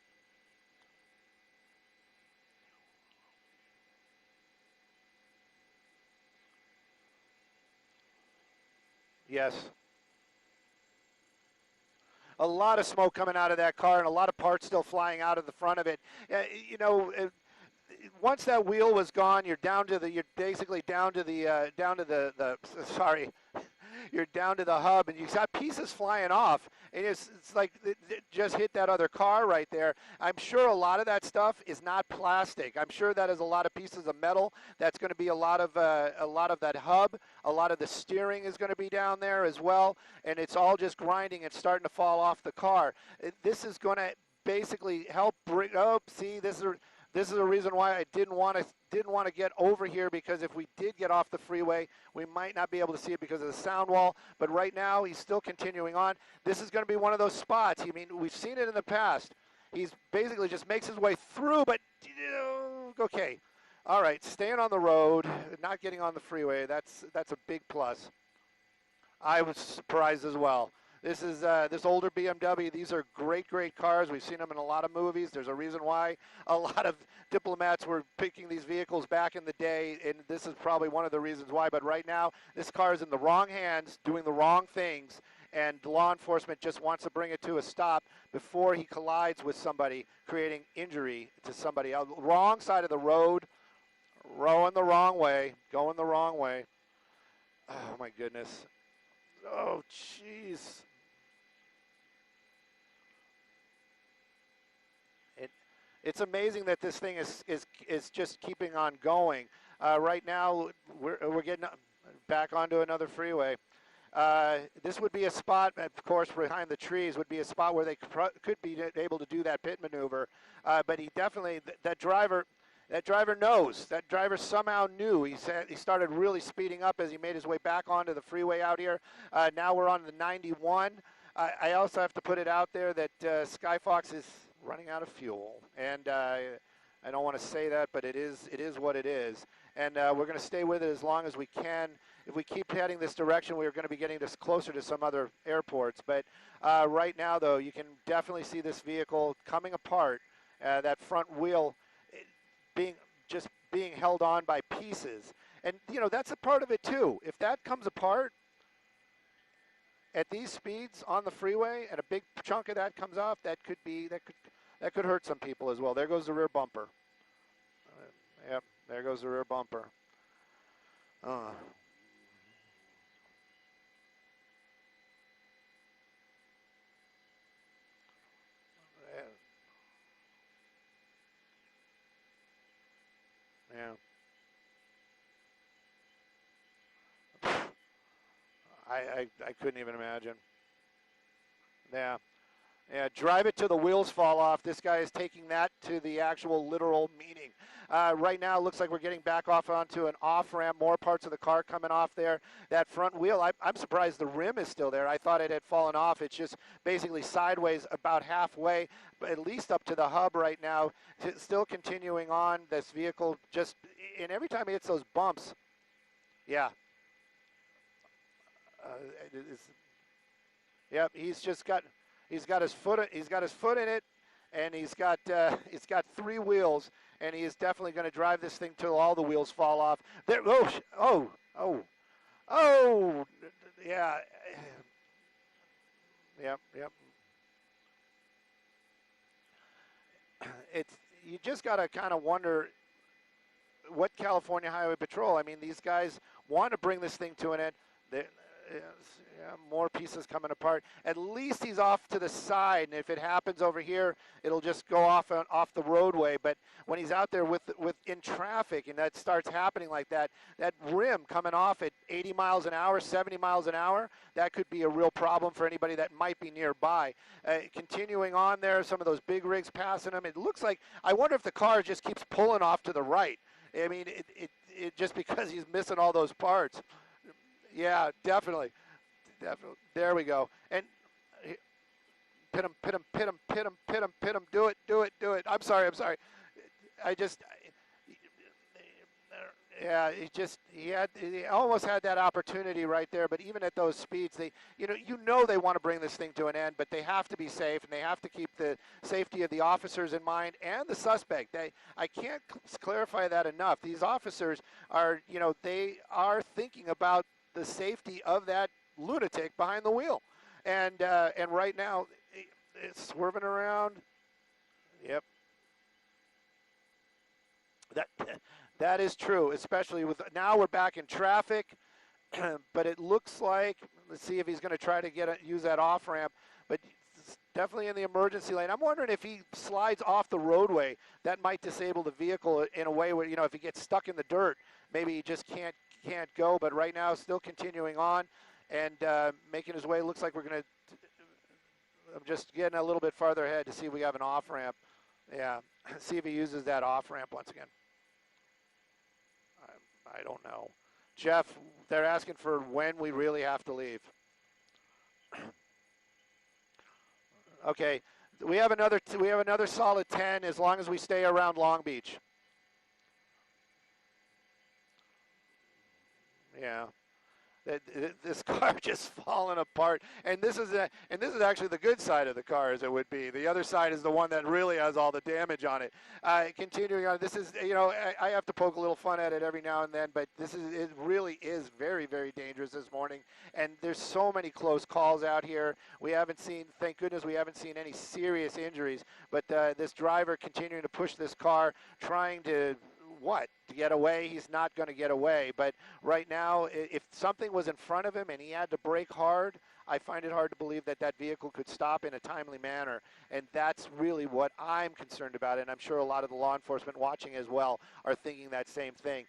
Yes. A lot of smoke coming out of that car and a lot of parts still flying out of the front of it. Once that wheel was gone, you're basically down to the sorry. you're down to the hub, and you got pieces flying off, and it's like it just hit that other car right there. I'm sure a lot of that stuff is not plastic. I'm sure that is a lot of pieces of metal. That's going to be a lot of that hub. A lot of the steering is going to be down there as well, and it's all just grinding and starting to fall off the car. This is going to basically help bring. Oh, see, this is a reason why I didn't want to get over here, because if we did get off the freeway, we might not be able to see it because of the sound wall. But right now, he's still continuing on. This is going to be one of those spots. I mean, we've seen it in the past. He's basically just makes his way through, but okay. All right, staying on the road, not getting on the freeway, that's a big plus. I was surprised as well. This is this older BMW. These are great cars. We've seen them in a lot of movies. There's a reason why a lot of diplomats were picking these vehicles back in the day, and this is probably one of the reasons why. But right now, this car is in the wrong hands, doing the wrong things, and law enforcement just wants to bring it to a stop before he collides with somebody, creating injury to somebody else. Wrong side of the road, rowing the wrong way, going the wrong way. Oh, my goodness. Oh, jeez. It's amazing that this thing is just keeping on going. Right now, we're getting back onto another freeway. This would be a spot, of course, behind the trees, would be a spot where they could be able to do that pit maneuver. But he definitely, that driver knows. That driver somehow knew. He started really speeding up as he made his way back onto the freeway out here. Now we're on the 91. I also have to put it out there that Skyfox is running out of fuel, and I don't want to say that, but it is what it is, and we're going to stay with it as long as we can. If we keep heading this direction, we're going to be getting this closer to some other airports. But right now, though, you can definitely see this vehicle coming apart. That front wheel being held on by pieces, and that's a part of it too. If that comes apart at these speeds on the freeway, and a big chunk of that comes off, that could hurt some people as well. There goes the rear bumper. Yep, there goes the rear bumper. Yeah. I couldn't even imagine. Yeah. Yeah, drive it till the wheels fall off. This guy is taking that to the actual literal meaning. Right now, it looks like we're getting back off onto an off-ramp, more parts of the car coming off there. That front wheel, I'm surprised the rim is still there. I thought it had fallen off. It's just basically sideways about halfway, but at least up to the hub right now. Still continuing on, this vehicle just, and every time he hits those bumps, yeah. Yep, he's got his foot in it, and he's got 3 wheels, and he is definitely going to drive this thing till all the wheels fall off. There, yeah, yep. You just got to kind of wonder what California Highway Patrol. I mean, these guys want to bring this thing to an end. Yeah, more pieces coming apart. At least he's off to the side, and if it happens over here, it'll just go off the roadway. But when he's out there in traffic, and that starts happening like that, that rim coming off at 80 miles an hour, 70 miles an hour, that could be a real problem for anybody that might be nearby. Continuing on there, some of those big rigs passing him. It looks like, I wonder if the car just keeps pulling off to the right. I mean, it just because he's missing all those parts. Yeah, definitely. There we go. And pit him. Do it. I'm sorry. He almost had that opportunity right there, but even at those speeds, they want to bring this thing to an end, but they have to be safe, and they have to keep the safety of the officers in mind and the suspect. I can't clarify that enough. These officers are, they are thinking about the safety of that lunatic behind the wheel, and right now it's swerving around. Yep, that is true, especially with now we're back in traffic. but it looks like, let's see if he's going to try to use that off ramp, but it's definitely in the emergency lane. I'm wondering if he slides off the roadway, that might disable the vehicle in a way where, you know, if he gets stuck in the dirt, maybe he just can't go. But right now, still continuing on and making his way. Looks like we're going to. I'm just getting a little bit farther ahead to see if we have an off ramp. Yeah, see if he uses that off ramp once again. I don't know. Jeff, they're asking for when we really have to leave. Okay, we have another solid 10 as long as we stay around Long Beach. Yeah. This car just falling apart, and this is actually the good side of the car, as it would be. The other side is the one that really has all the damage on it. Continuing on, this is, you know, I have to poke a little fun at it every now and then, but it really is very, very dangerous this morning, and there's so many close calls out here. We haven't seen, thank goodness, we haven't seen any serious injuries, but this driver continuing to push this car, trying to get away. He's not going to get away. But right now, if something was in front of him and he had to brake hard, I find it hard to believe that that vehicle could stop in a timely manner. And that's really what I'm concerned about. And I'm sure a lot of the law enforcement watching as well are thinking that same thing.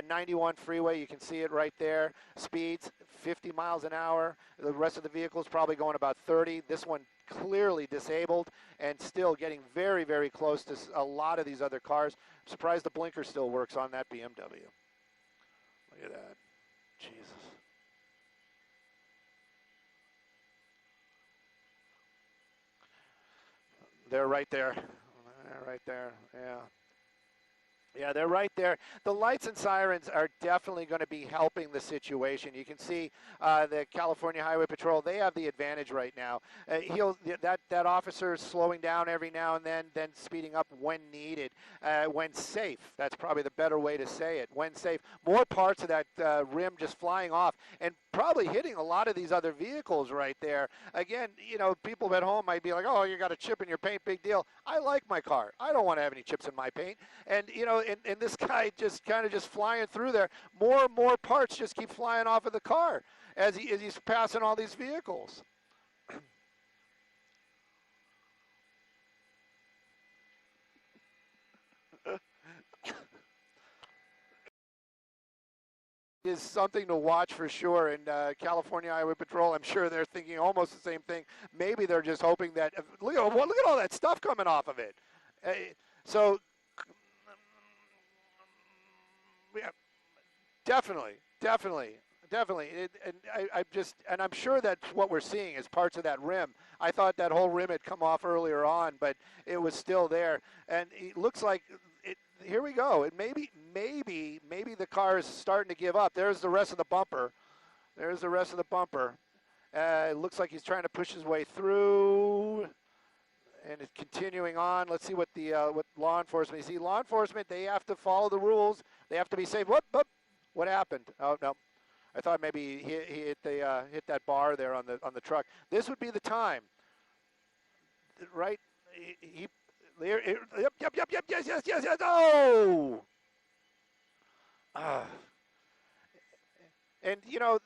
91 freeway, you can see it right there. Speeds 50 miles an hour. The rest of the vehicle is probably going about 30. This one clearly disabled and still getting very, very close to a lot of these other cars. I'm surprised the blinker still works on that BMW. Look at that. Jesus. They're right there. They're right there, yeah. Yeah, they're right there. The lights and sirens are definitely going to be helping the situation. You can see the California Highway Patrol, they have the advantage right now. That officer is slowing down every now and then speeding up when needed, when safe. That's probably the better way to say it, when safe. More parts of that rim just flying off and probably hitting a lot of these other vehicles right there. Again, you know, people at home might be like, oh, you got a chip in your paint, big deal. I like my car. I don't want to have any chips in my paint. And, you know, and this guy just kind of just flying through there. More and more parts just keep flying off of the car as he's passing all these vehicles. Is something to watch for sure. And California Highway Patrol, I'm sure they're thinking almost the same thing. Maybe they're just hoping that, look at all that stuff coming off of it. So, yeah, definitely. And I'm sure that's what we're seeing is parts of that rim. I thought that whole rim had come off earlier on, but it was still there. And it looks like here we go. And maybe the car is starting to give up. There's the rest of the bumper. It looks like he's trying to push his way through. And it's continuing on. Let's see what what law enforcement. You see, law enforcement, they have to follow the rules. They have to be safe. What happened? Oh no, I thought maybe he hit that bar there on the truck. This would be the time, right? Yep. Yes. Oh. And you know,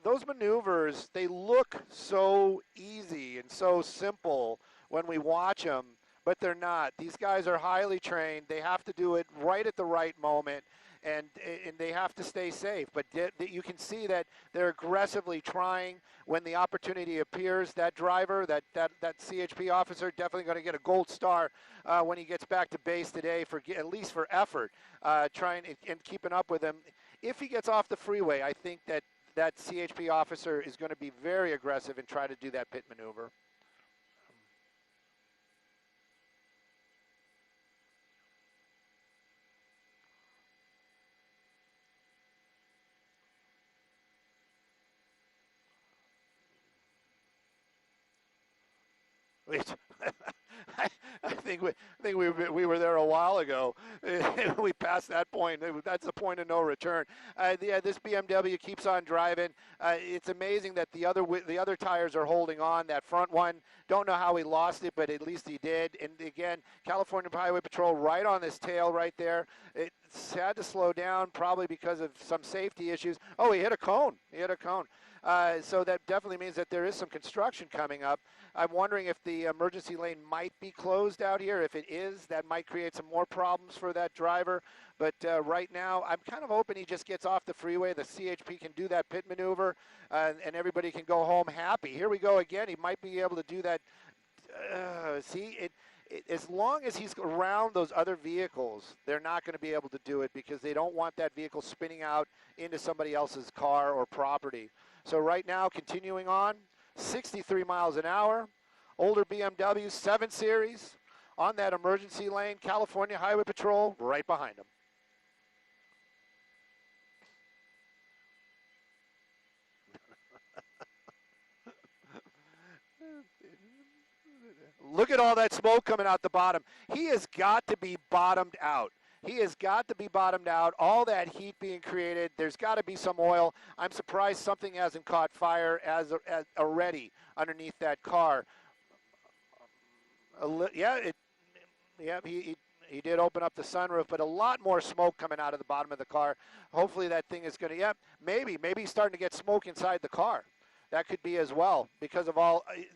those maneuvers, they look so easy and so simple when we watch them, but they're not. These guys are highly trained. They have to do it right at the right moment, and they have to stay safe. But you can see that they're aggressively trying when the opportunity appears. That driver, that CHP officer, definitely going to get a gold star when he gets back to base today at least for effort, trying and keeping up with him. If he gets off the freeway, I think that CHP officer is going to be very aggressive and try to do that pit maneuver. I think we were there a while ago. We passed that point. That's the point of no return. This BMW keeps on driving. It's amazing that the other tires are holding on. That front one, don't know how he lost it, but at least he did. And again, California Highway Patrol right on this tail right there. had to slow down probably because of some safety issues. Oh, he hit a cone. He hit a cone. So that definitely means that there is some construction coming up. I'm wondering if the emergency lane might be closed out here. If it is, that might create some more problems for that driver. But right now, I'm kind of hoping he just gets off the freeway. The CHP can do that pit maneuver, and everybody can go home happy. Here we go again. He might be able to do that. As long as he's around those other vehicles, they're not going to be able to do it because they don't want that vehicle spinning out into somebody else's car or property. So right now, continuing on, 63 miles an hour, older BMW 7 Series on that emergency lane, California Highway Patrol right behind him. Look at all that smoke coming out the bottom. He has got to be bottomed out. He has got to be bottomed out. All that heat being created, there's got to be some oil. I'm surprised something hasn't caught fire as already underneath that car. He did open up the sunroof, but a lot more smoke coming out of the bottom of the car. Hopefully that thing is going to, maybe he's starting to get smoke inside the car. That could be as well because of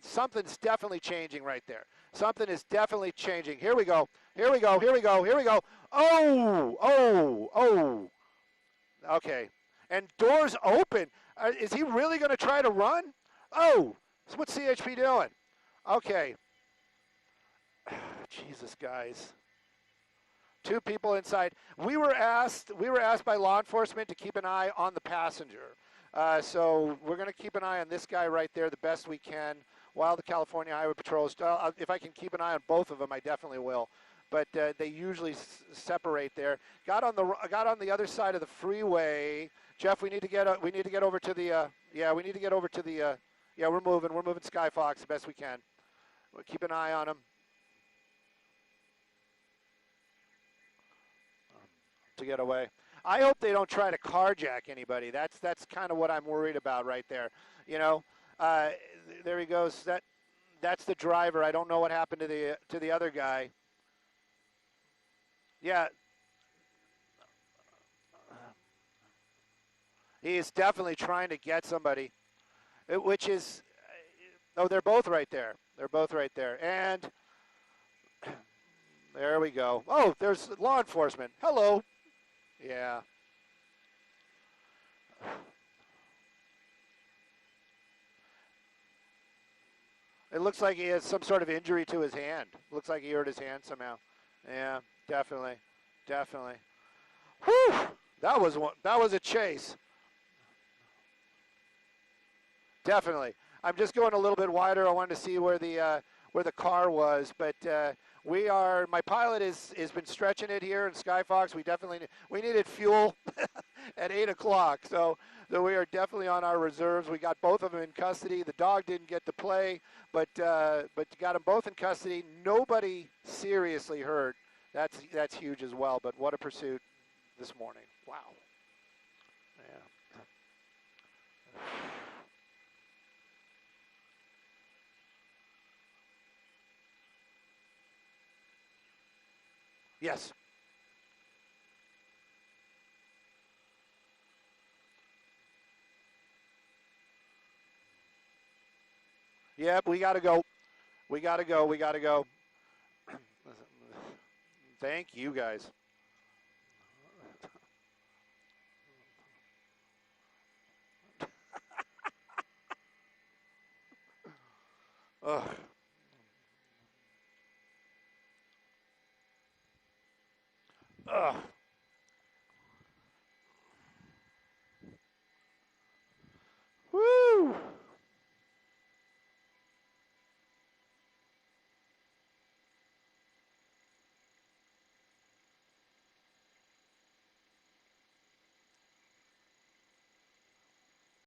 something's definitely changing right there. Something is definitely changing. Here we go. Here we go. Here we go. Here we go. Oh. Okay. And doors open. Is he really going to try to run? Oh, what's CHP doing? Okay. Jesus, guys. 2 people inside. We were asked by law enforcement to keep an eye on the passenger. So we're going to keep an eye on this guy right there the best we can while the California Highway Patrol is, if I can keep an eye on both of them, I definitely will. But they usually separate there. Got on the other side of the freeway. Jeff, we need to get over to the we're moving Skyfox the best we can. We'll keep an eye on him. To get away. I hope they don't try to carjack anybody. That's kind of what I'm worried about right there. There he goes. That's the driver. I don't know what happened to the other guy. Yeah. He is definitely trying to get somebody, which is, they're both right there. They're both right there. And there we go. Oh, there's law enforcement. Hello. Yeah. It looks like he has some sort of injury to his hand. Looks like he hurt his hand somehow. Yeah, definitely. Whew! That was a chase. Definitely. I'm just going a little bit wider. I wanted to see where the car was, but my pilot has been stretching it here in Skyfox. We needed fuel at 8 o'clock, so we are definitely on our reserves. We got both of them in custody. The dog didn't get to play, but got them both in custody. Nobody seriously hurt. That's huge as well, but what a pursuit this morning. Wow. Yeah. Yes. Yep, we got to go. We got to go. Thank you, guys. Ugh. Ugh.